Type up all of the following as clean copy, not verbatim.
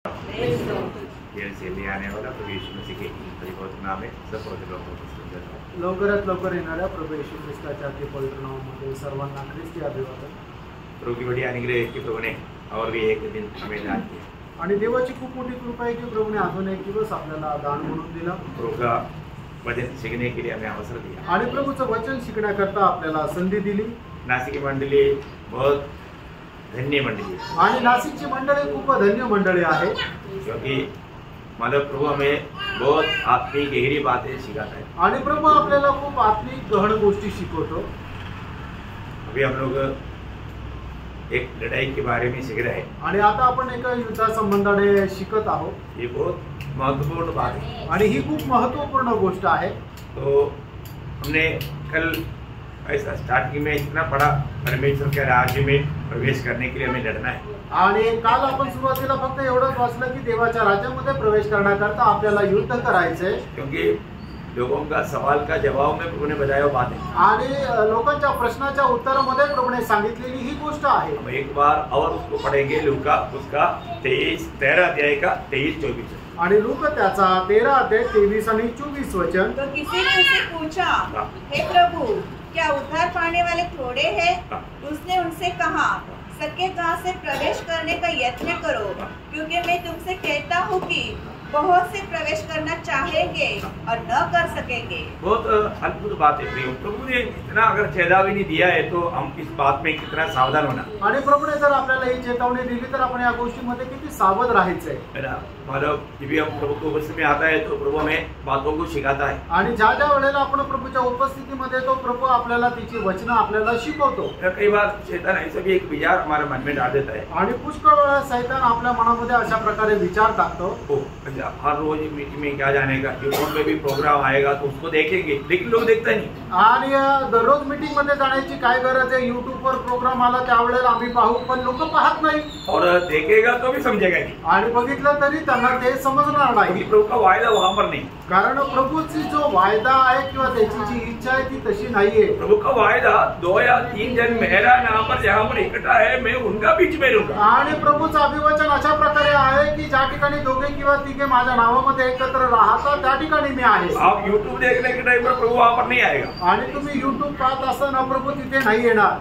से ले आने वाला प्रभु यीशु मसीह के परिवर्तन नाम में सब पवित्र लोगों को लवकरात लवकर येणाऱ्या प्रभू येशू ख्रिस्ताच्या अति पवित्र नावामध्ये सर्वांना ख्रिस्ती अभिवादन। प्रभु की बड़ी अनुग्रह की प्रभु ने और भी एक दिन हमें दान किया आणि देवाची खूप मोठी कृपा आहे की प्रभूने अजून एक दिवस आपल्याला दान म्हणून दिला। प्रभु का वचन सीखने के लिए हमें अवसर दिया आणि प्रभूचं वचन शिकण्याकरता आपल्याला संधी दिली। नासिक की मंडली बहुत धन्य मंडली आणि नाशिकची मंडळी खूप धन्य मंडळी आहे, क्योंकि मतलब प्रभु हमें बहुत आत्मिक गहरी बातें सिखाता है आणि प्रभू आपल्याला खूप आत्मिक गहन गोष्टी शिकवतो। अभी हम लोग एक लड़ाई के बारे में सीख रहे हैं आणि आता आपण एक युद्धासंबंधाने शिकत आहोत। ये बहुत महत्वपूर्ण बात है आणि ही खूप महत्त्वपूर्ण गोष्ट आहे। तो हमने कल ऐसा स्टार्टिंग में इतना बड़ा परमेश्वर के राज्य में प्रवेश करने के लिए हमें लड़ना है। आणि काल आपण सुरुवातीला फक्त एवढंच वाचलं की देवाच्या राज्यामध्ये प्रवेश करण्याकरता आपल्याला युद्ध करायचंय, क्योंकि लोगों का सवाल का जवाब में प्रभु ने बताया बात है आणि लोकांच्या प्रश्नाच्या उत्तरामध्ये प्रभूने सांगितलेली ही गोष्ट आहे। हम एक बार और उसको पढ़ेंगे लूका उसका 13 अध्याय का 23-24 आणि लूका त्याचा 13 अध्याय 23 आणि 24 वचन। तो किसी ने उनसे पूछा, हे प्रभु क्या उद्धार पाने वाले थोड़े हैं? उसने उनसे कहा, सके गांव से प्रवेश करने का यत्न करो, क्योंकि मैं तुमसे कहता हूँ कि बहुत से प्रवेश करना चाहेंगे और न कर सकेंगे। बहुत अद्भुत बात है प्रिय। प्रभु ने इतना अगर चेतावनी दिया है तो हम इस बात में कितना सावधान होना। आणि प्रभूने जर आपल्याला ही चेतावणी दिली तर आपण या गोष्टीमध्ये किती सावध राहायचंय है ना। मतलब जब हम प्रभु के उपस्थिति में आता है तो प्रभु हमें बातों को सिखाता है आणि ज्या ज्या वेळेला आपण प्रभूच्या उपस्थितीमध्ये तो प्रभू आपल्याला तिची वचनं आपल्याला शिकवतो। कई बार शैतान ऐसा भी एक विचार हमारे मन में डाल देता है आणि पुष्कळ वेळा शैतान आपल्या मनामध्ये अशा प्रकारे विचार टाकतो, हर रोज मीटिंग में क्या जाने का, यूट्यूब में भी प्रोग्राम आएगा तो उसको देखेंगे, लेकिन लोग देखता नहीं। आणि दररोज मीटिंग मध्ये जाण्याची काय गरज आहे, युट्यूब वर प्रोग्राम आला त्यावेळेला आम्ही पाहू, पण लोक पाहत नाही और देखेगा तो भी समझेगा नहीं आणि बघितलं तरी त्यांना ते समजणार नाही। प्रभु का वायदा वहां पर नहीं, कारण प्रभूची जो वायदा आहे किंवा त्याची जी इच्छा आहे ती तशी नाहीये। प्रभु का वायदा 2 या 3 जन मेरा नाम पर जहां पर इकट्ठा है मैं उनका बीच में रहूंगा। आणि प्रभूचं अभिवचन अशा प्रकारे आहे की ज्या ठिकाणी दोघे किंवा तिघे माझ्या नावामध्ये एकत्र राहतात त्या ठिकाणी मी आहे। आप यूट्यूब देखने के टाइम पर प्रभु वहां पर नहीं आएगा आणि तुम्ही युट्यूब पाहत असताना प्रभू तिथे नाही येणार।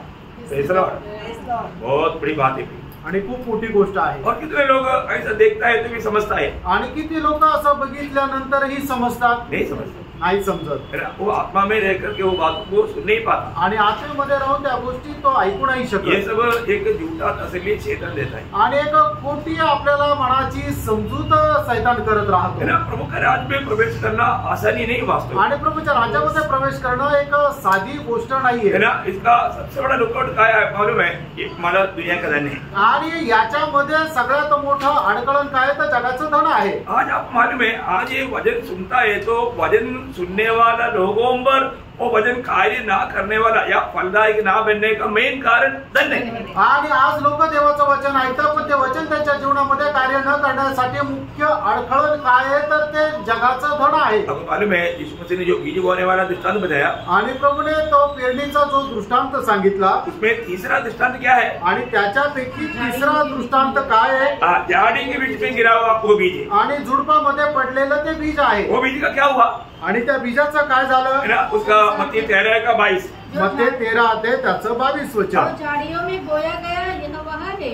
बहुत बड़ी बात है आणि खूप मोठी गोष्ट आहे। और कितने लोग ऐसा देखता है तो भी समझता है, आणि किती लोक असं बघितल्यानंतरही समजतात नहीं समझता, नाही समजत। वो आत्मा में रह करके वो बात को सुन नहीं पाता आणि आत्मेमध्ये राहून त्या गोष्टी तो ऐकू नाही ये शकत। सब एक झूठा तसली शैतान देता है आणि एक खोटी आपल्याला मनाची समजूत शैतान करत राहतो। प्रभु का राज्य में प्रवेश करना आसानी नहीं वास्तव आणि प्रभूच्या राज्यामध्ये प्रवेश करणं एक साधी गोष्ट नाहीये है ना। इसका सबसे बड़ा लुकआउट क्या है मालूम है, ये हमारा दुनिया का धन है। आणि याच्यामध्ये सगळ्यात मोठं अडकळण काय तर जगाचं धन आहे। आज आप मालूम है, आज ये वचन सुनता है तो वचन सुनने वाला लोगों पर वो वचन कार्य ना करने वाला या फलदायक ना बनने का मेन कारण धन है। आणि आज लोक देवाचं वचन ऐकतात पण ते वचन त्यांच्या जीवनामध्ये कार्य न करण्यासाठी मुख्य अडखळण काय आहे तर ते जगाचं धन आहे। आपको मालूम है यीशु मसीह ने जो बीज बोने वाला दृष्टांत बताया आणि प्रभूने तो पेरणीचा जो दृष्टांत सांगितला उसमें तीसरा दृष्टांत क्या है, आणि त्याच्यापैकी तिसरा दृष्टांत काय आहे, झाड़ी के बीच में गिरा हुआ वो बीज है। आणि झुडपामध्ये पडलेलं ते बीज आहे। वो बीज का क्या हुआ, आणि त्या बीजाचं काय झालं, उसका मत्ती 13 का 22 मत्ती 13 अध्याय त्याचं 22 वचन। जो झाड़ियों में बोया गया यह वह है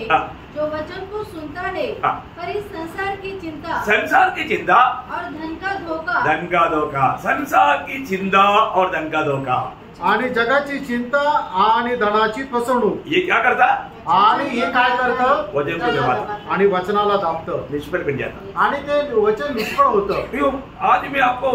जो वचन को सुनता है, पर इस संसार की चिंता और धन का धोखा, संसार की चिंता और धन का धोखा आणि जगाची चिंता आणि धनाची फसवणूक ये क्या करता, आणि हे काय करतं, वचन को दबाता आणि वचनाला दाबतं निष्फल बन जाता। आणि ते वचन निष्फळ होतं। आज मैं आपको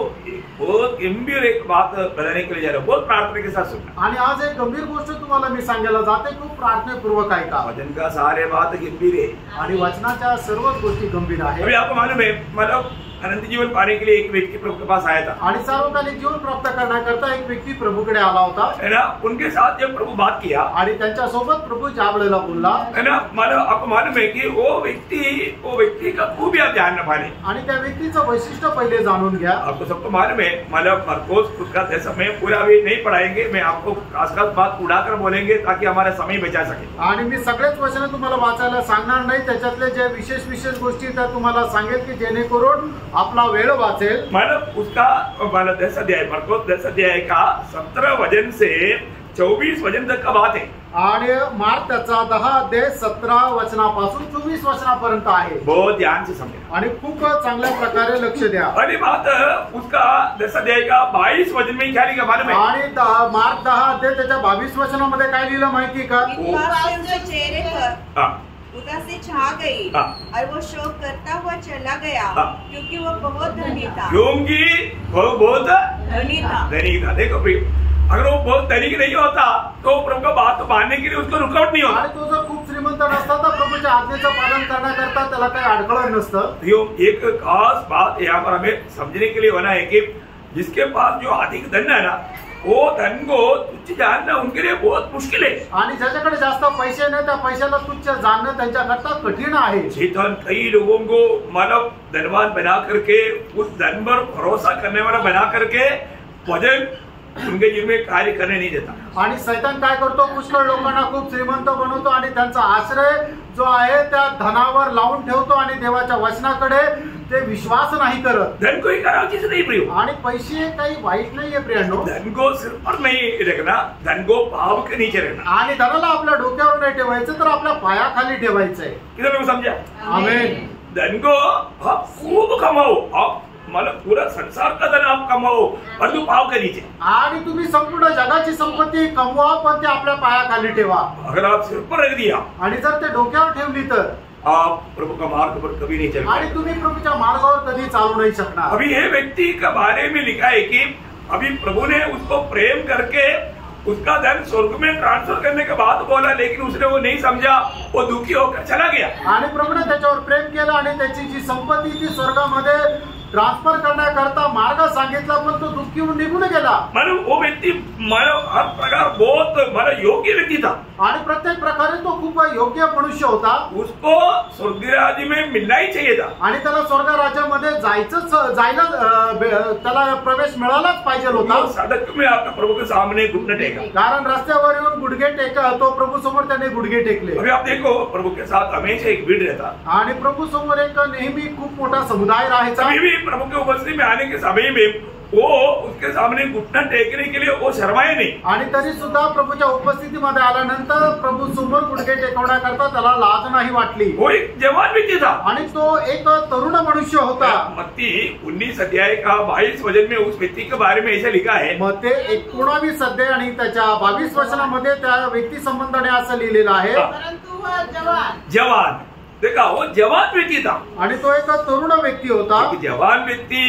बहुत गंभीर एक बात बताने के लिए जा रहा हूँ, बहुत प्रार्थना के साथ सुनना। आणि आज एक गंभीर गोष्ट तुम्हाला मी सांगायला जाते, खूप प्रार्थनापूर्वक ऐका। वचन का सारे बात गंभीर है आणि वचनाच्या सर्वच गोष्टी गंभीर आहेत। अभी आपको मालूम है, मतलब अनंत जीवन पाने के लिए एक व्यक्ति प्रभु के पास आया था, आणि सार्वकालिक जीवन प्राप्त करण्याकरता एक व्यक्ती प्रभूकडे आला होता, है ना। उनके साथ जब प्रभु बात किया, आणि त्यांच्या सोबत प्रभू ज्या वेळेला बोलला, है ना, आपको मालूम है कि वो व्यक्ति का खूबियां जानना पाने, आणि त्या व्यक्तीचं वैशिष्ट्य पहिले जाणून घ्या। आपको सबको मालूम है, मतलब मरकोस उसका समय पूरा भी नहीं पढ़ाएंगे, मैं आपको खास बात उड़ाकर बोलेंगे ताकि हमारा समय बचा सके। आणि मी सगळेच वचन तुम्हाला वाचायला सांगणार नाही, त्याच्यातले जे विशेष गोष्टी त्या तुम्हाला सांगेल की जेणेकरून आपला वेळ वाचेल। मतलब उसका मतलब 10 अध्याय, मरकोस 10 अध्याय का 17 वचन से 24 वचन तक का बात है, आणि मार्क त्याचा 10 अध्याय 17 वचनापासून 24 वचनापर्यंत आहे। बहुत ध्यान से समझना आणि खूप चांगल्या प्रकारे लक्ष द्या। पहली बात उसका 10 अध्याय का 22 वचन में क्या लिखा मालूम है? आणि मार्क 10 अध्याय त्याच्या 22 वचनामध्ये काय लिहिलं माहिती का? उनके चेहरे पर हाँ, उदासी छा गई और वो शोक करता हुआ चला गया, क्योंकि वो बहुत धनी था। क्योंकि वो बहुत धनी था। देखो प्रिय, अगर वो बहुत धनिक नहीं होता तो प्रभु का बात मानने के लिए उसको रुकावट नहीं होता। आणि तो जर खूप श्रीमंत नसता तर प्रभूच्या आज्ञेचं पालन करण्याकरता त्याला काही अडखळ नसतं। एक खास बात यहाँ पर हमें समझने के लिए होना है कि जिसके पास जो अधिक धन है ना, वो धन को तुच्छ जानना उनके लिए बहुत मुश्किल है। आणि ज्याच्याकडे जास्त पैसे नाही त्या पैशाला तुच्छ जाणणं त्यांच्याकरता कठीण आहे। शैतान कई लोगों को मतलब धनवान बना करके, उस धन पर भरोसा करने वाला बना करके वजन उनके जीवन में कार्य करने नहीं देता। आणि शैतान काय करतो, पुष्कळ लोकांना खूप श्रीमंत बनवतो आणि त्यांचा आश्रय जो आहे त्या धनावर लावून ठेवतो आणि देवाच्या वचनाकडे ते विश्वास नाही करत। धन को ही खराब चीज नहीं प्रिय, आणि पैसे काही वाईट नाहीये प्रियांनो। धन को सिर पर नहीं रखना, धन को पाव के नीचे रखना। आणि धनाला आपल्या डोक्यावर नाही ठेवायचं तर आपल्या पायाखाली ठेवायचंय। किधर लोग समझा? आमेन। धन को आप खूब कमाओ, आप मतलब पूरा संसार का धन आप कमाओ, परंतु पाव के नीचे। आणि तुम्ही संपूर्ण जगाची संपत्ती कमवा पण ते आपल्या पायाखाली ठेवा। अगर आप सिर पर रख दिया, आणि जर ते डोक्यावर ठेवली तर आप प्रभु का मार्ग पर कभी नहीं चल आणि पाएंगे। तुम्ही प्रभूच्या मार्गावर कधी चालू नाही शकणार। अभी ये व्यक्ति के बारे में लिखा है कि अभी प्रभु ने उसको प्रेम करके उसका धन स्वर्ग में ट्रांसफर करने के बाद बोला, लेकिन उसने वो नहीं समझा, वो दुखी होकर चला गया। आणि प्रभूने त्याच्यावर प्रेम केलं आणि त्याची जी संपत्ती ती स्वर्गामध्ये ट्रान्सफर करण्याकरता मार्ग सांगितला, पण तो दुःखी होऊन निघून गेला। मानो वो व्यक्ति मानो हर प्रकार बहुत मानो योग्य व्यक्ति था, आणि प्रत्येक प्रकारे तो खूप योग्य मनुष्य होता। उसको स्वर्ग राज्य में मिलना ही चाहिए था, आणि त्याला स्वर्ग राज्यामध्ये जायला त्याला प्रवेश मिळालाच पाहिजे होता। वो सड़क में आपका प्रभु के सामने घुटने टेका, कारण रस्त्यावर येऊन गुडघे तो प्रभू समोर त्याने गुडघे टेकले। अभी आप देखो प्रभु के साथ हमेशा एक भीड़ रहता, आणि प्रभू समोर एक नेहमी खूप मोठा समुदाय राहायचा। कभी भी प्रभु के उपस्थिति में आने के समय में वो उसके सामने घुटना टेकने के लिए वो शर्माए नहीं। आणि तरी सुद्धा प्रभूच्या उपस्थितीमध्ये आल्यानंतर प्रभू समोर गुडघे टेकवण्याकरता त्याला लाज नाही वाटली। वो एक जवान व्यक्ति था, आणि तो एक तरुण मनुष्य होता। मत्ती 19 अध्याय का 22 वचन में उस व्यक्ति के बारे में ऐसा लिखा है। मग ते 19 अध्याय आणि त्याच्या 22 वचनामध्ये त्या व्यक्ती संबंधाने असं लिहिलेलं आहे, परंतु वह जवान देखा, वो जवान व्यक्ति था आणि तो एक तरुण व्यक्ती होता। जवान व्यक्ति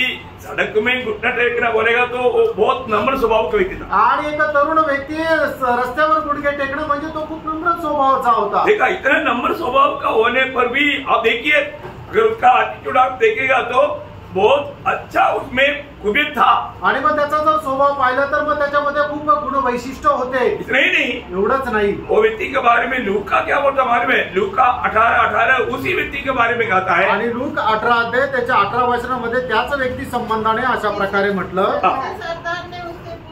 सड़क में घुटना टेकना बोलेगा तो वो बहुत नम्र स्वभाव का व्यक्ति था। आणि एक तरुण व्यक्ती रस्त्यावर गुडघे टेकणं म्हणजे तो खूप नम्र स्वभावाचा होता। देखा, इतना नम्र स्वभाव का होने पर भी आप देखिए, अगर उसका एटीट्यूड आप देखेगा तो बहुत अच्छा उसमें खूबियत था। आणि मग त्याचा जर स्वभाव पाहिला तर मग त्याच्यामध्ये खूप गुण वैशिष्ट्य होते। इतना ही नहीं, एवढंच नाही, वो व्यक्ति के बारे में लूका क्या बोलता मालूम है? लूका 18:18 उसी व्यक्ति के बारे में कहता है। आणि लूक 18 अध्याय त्याच्या 18 वचनामध्ये त्याच व्यक्ती संबंधाने अशा प्रकारे म्हटलं,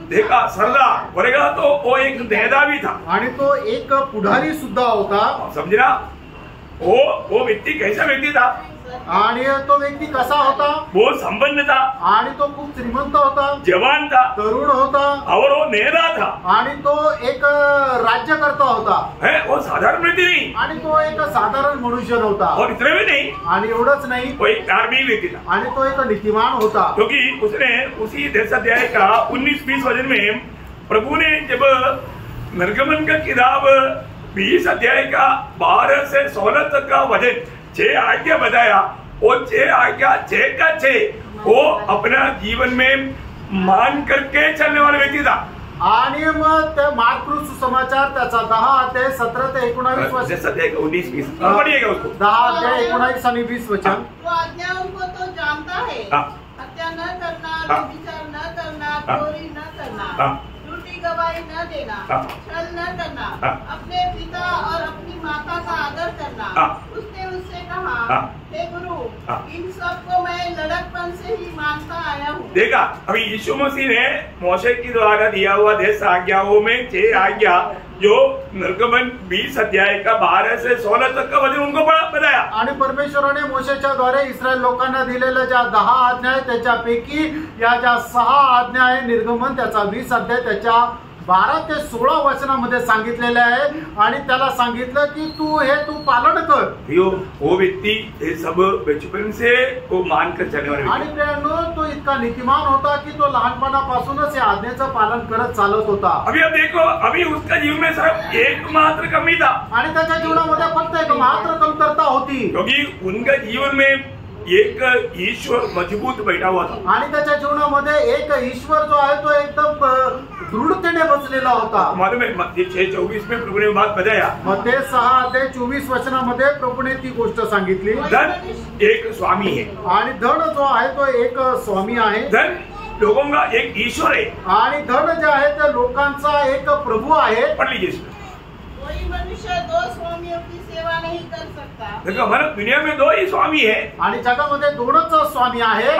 देखा सरदार बोलेगा तो वो एक नेता भी था, आणि तो एक पुढारी सुद्धा होता। समझना, वो व्यक्ति कैसा व्यक्ति था? आणि तो व्यक्ती कसा होता? वो संपन्न था, आणि तो खूप श्रीमंत होता, जवान था, तरुण होता, और वो नेता था, आणि तो एक राज्यकर्ता होता। है वो साधारण व्यक्ति नहीं, आणि तो एक साधारण मनुष्य नव्हता। और इतना भी नहीं, आणि एवढंच नाही, वो एक धार्मिक व्यक्ति था, आणि तो एक नीतिमान होता। क्योंकि उसने उसी 10 अध्याय का 19-20 वचन में प्रभु ने जब निर्गमन का किताब 20 अध्याय का 12 से 16 तक का वचन 6 आज्ञा बताया, वो 6 आज्ञा 6 का 6 वो अपना जीवन में मान करके चलने वाला व्यक्ति था। आणि मग ते मार्क सुसमाचार त्याचा 10 अध्याय 17 ते 19 वचन, 19-20 पढ़िएगा उसको। 10 अध्याय 19 आणि 20 वचन। वो आज्ञा उनको तो जानता है, हत्या न करना, व्यभिचार न करना, चोरी न करना, झूठी गवाही न देना, छल न करना, अपने पिता और अपनी माता का आदर करना। उसने उससे कहा, हे गुरु, इन सब को मैं लड़कपन से ही मानता आया हूँ। देखा, अभी यीशु मसीह ने मोशे के द्वारा दिया हुआ 10 आज्ञाओं में 6 आज्ञा जो निर्गमन 20 अध्याय का 12 से 16 तक का वचन उनको बताया। आणि परमेश्वराने मोशेच्या द्वारे इस्रायल लोकांना दिलेल्या ज्या 10 आज्ञा आहेत त्याच्यापैकी या ज्या 6 आज्ञा आहे निर्गमन त्याचा 20 अध्याय त्याच्या 12 ते 16 वचनामध्ये सांगितलेले आहे आणि त्याला सांगितलं की तू पालन कर। वो व्यक्ति ये सब बचपन से वो मानकर चलने वाला आणि प्रियांनो तो इतका नीतिमान होता की तो लहानपणापासूनच या आज्ञेचं पालन करत चालत होता। अभी अब देखो, अभी उसका जीवन में सिर्फ एकमात्र कमी था आणि त्याच्या जीवनामध्ये फक्त एक मात्र कमतरता होती, क्योंकि उनका जीवन में एक ईश्वर मजबूत बैठा हुआ था आणि त्याच्या जीवनामध्ये एक ईश्वर जो आहे तो एकदम दृढतेने बसलेला होता। मालूम है मत्ती 6:24 में प्रभु ने बात बताया, मत्ती 6:24 वचनामध्ये प्रभूने ती गोष्ट सांगितली। धन एक स्वामी है आणि धन जो आहे तो एक स्वामी आहे, धन लोगों का एक ईश्वर है आणि धन जे आहे ते लोकांचा एक प्रभू आहे। पढ़ लीजिए इसमें। कोई मनुष्य 2 स्वामियों की सेवा नहीं कर सकता, देखो हमारे दुनिया में 2 ही स्वामी है आणि जगामध्ये 2च स्वामी आहे,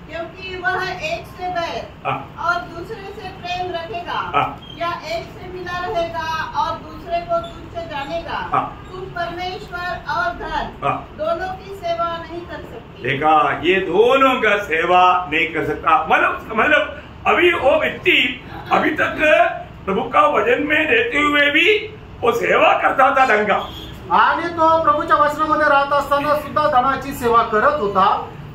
क्योंकि वह एक से बैर और दूसरे से प्रेम रखेगा, या एक से मिला रहेगा और दूसरे को तुच्छ जानेगा। तुम परमेश्वर और धन दोनों की सेवा नहीं कर सकते। देखा, ये दोनों का सेवा नहीं कर सकता। मतलब अभी वो व्यक्ति अभी तक प्रभु का वचन में रहते हुए भी वो सेवा करता था धन का, आणि तो प्रभूच्या वचनामध्ये राहत असताना सुद्धा धनाची सेवा करत होता।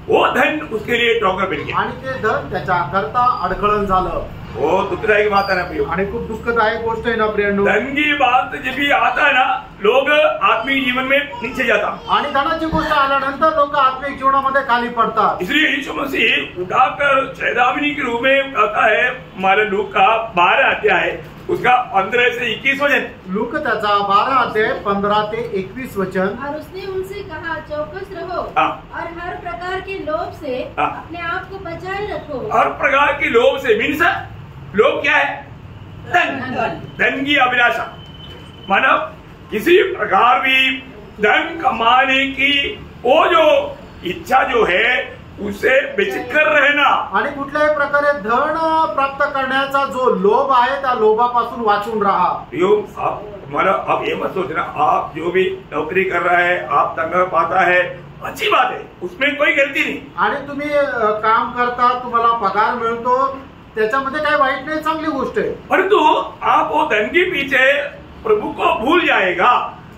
वो धन उसके लिए टोकर बन गया आणि ते धन त्याच्या करता अडखळण झालं। वो दुखदायक बात है ना प्रियो, आणि खूप दुःखदायक गोष्ट आहे ना प्रियांनो। धन की बात जब भी आता है ना, लोग आत्मिक जीवन में नीचे जाता, आणि धनाची गोष्ट आल्यानंतर लोक आत्मिक जीवनामध्ये खाली पडतात। इसलिए यीशु मसीह उठाकर चेतावनी के रूप में कहता है, हमारे लूक का 12 अध्याय उसका 15 से 21 वचन, लूक त्याचा 12 अध्याय 15 ते 21 वचन। और उसने उनसे कहा, चौकस रहो और हर प्रकार के लोभ से अपने आप को बचाए रखो। हर प्रकार के लोभ से मीन्स लोभ क्या है? धन की अभिलाषा, मानव किसी प्रकार भी धन कमाने की वो जो इच्छा जो है उसे बेचकर रहना, आणि कुठल्याही प्रकारे धन प्राप्त करण्याचा जो लोभ आहे त्या लोभापासून वाचून राहा। आप हमारा आप ये मत सोचना, आप जो भी नौकरी कर रहा है, आप तनख्वाह पाता है, अच्छी बात है, उसमें कोई गलती नहीं। आणि तुम्ही काम करता, तुम्हाला पगार मिळतो, त्याच्यामध्ये काही वाईट नाही, चांगली गोष्ट आहे। परंतु आप वो धन के पीछे प्रभु को भूल जाएगा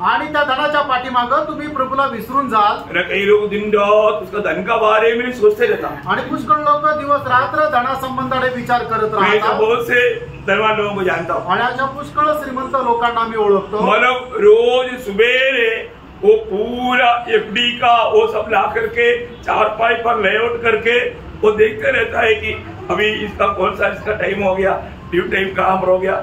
आणि त्या धनाच्या पाठीमागं तुम्ही प्रभूला विसरून जाल। कई लोग दिन रात उसका धन का बारे में सोचते रहता, आणि पुष्कळ लोक दिवस रात्र धनासंबंधाने विचार करत मैं राहतात। बहुत से धनवान लोगों को जानता हूँ, आणि अशा पुष्कळ श्रीमंत लोकांना मी ओळखतो। मतलब रोज सुबेरे वो पूरा एफडी का वो सब ला करके 4 पर लेआउट करके वो देखते रहता है कि अभी इसका कौन सा इसका टाइम हो गया, ड्यू टाइम कहाँ पर हो गया।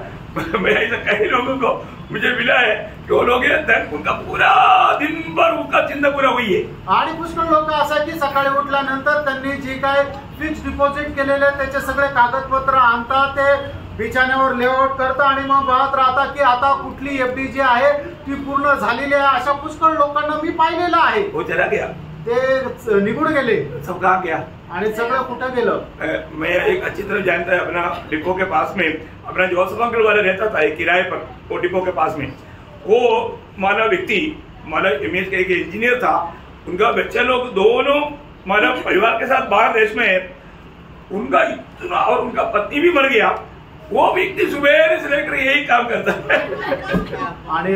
मैं ऐसा कई लोगों को मुझे मिला है कि वो लोग धन उनका पूरा दिन भर उनका चिंता पूरा हुई है। आणि पुष्कळ लोक असं की सकाळी उठल्यानंतर त्यांनी जे काय फिक्स डिपॉझिट केलेले त्याचे सगळे कागदपत्र आणतात, ते बिछाण्यावर लेआउट करतात आणि मग बघत राहतात की आता कुठली एफडी जी आहे ती पूर्ण झालेली आहे। अशा पुष्कळ लोकांना मी पाहिलेलं आहे। वो चला गया, ते निघून गेले, सब कहा गया, आणि सगळं कुठं गेलं। मैं एक अच्छी तरह जानता है, अपना डिपो के पास में अपना जोसेफ अंकल वाला रहता था एक किराए पर, वो डिपो के पास में वो माना व्यक्ति माना इमेज का एक इंजीनियर था, उनका बच्चा लोग दोनों माना परिवार के साथ बाहर देश में है, उनका इतना और उनका पत्नी भी मर गया, वो व्यक्ति सुबह से लेकर यही काम करता है। आणि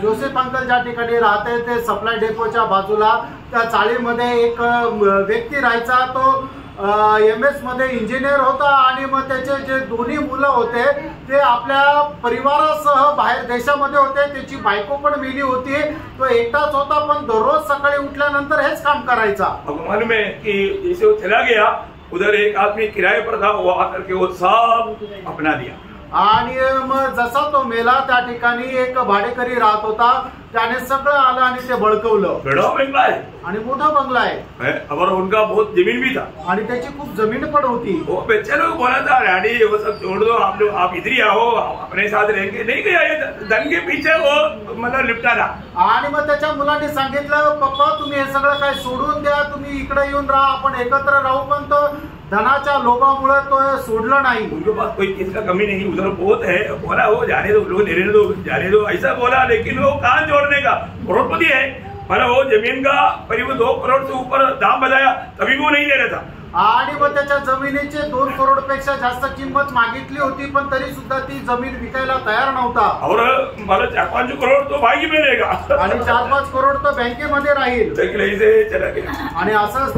जोसेफ अंकल ज्या ठिकाणी राहते ते सप्लाय डेपोच्या बाजूला त्या चाळीमध्ये एक व्यक्ती राहायचा, तो MS मध्ये इंजिनियर होता आणि मग त्याचे जे दोन्ही मुलं होते ते आपल्या परिवारासह बाहेर देशामध्ये होते, त्याची बायको पण मेली होती, तो एकटाच होता, पण दररोज सकाळी उठल्यानंतर हेच काम करायचा। मालूम है कि जैसे वो चला गया, उधर एक आदमी किराए पर था, वो आकर के वो सब अपना दिया, आणि मग जसा तो मेला त्या ठिकाणी एक भाडेकरी राहत होता, त्याने सगळं आलं आणि ते बळकवलं. बड़ा बंगला है आणि मोठा बंगला आहे और उनका बहुत जमीन भी था. आणि त्याची खूप जमीन पण होती. वो बच्चे लोग बोला था डैडी वो सब छोड़ दो, आप इधर ही आओ, अपने साथ रहेंगे. नहीं गया, ये धन के पीछे वो मतलब लिपटा था. आणि मग त्याच्या मुलांनी सांगितलं, पप्पा तुम्ही हे सगळं काय सोडून द्या, तुम्ही इकडे येऊन राहा, आपण एकत्र राहू. पण तो धनाच्या लोभामुळे तो सोडलं नाही. उनके पास कोई चीज का कमी नहीं, उधर बहुत है. बोला वो जाने दो, लोग रहने दो, जाने दो, ऐसा बोला. लेकिन वो कान जोड़ने का करोड़पति है, मतलब वो जमीन का करीब 2 करोड़ से ऊपर दाम बताया, तभी वो नहीं दे रहा था. आणि मग त्याच्या जमिनीचे 2 करोड पेक्षा जास्त किंमत मागितली होती, पण तरी सुद्धा ती जमीन विकायला तयार नव्हता. और मला 4-5 करोड़ तो भाई मिलेगा आणि 4-5 करोड तो बँकेमध्ये राहील. चला गया. आणि असंच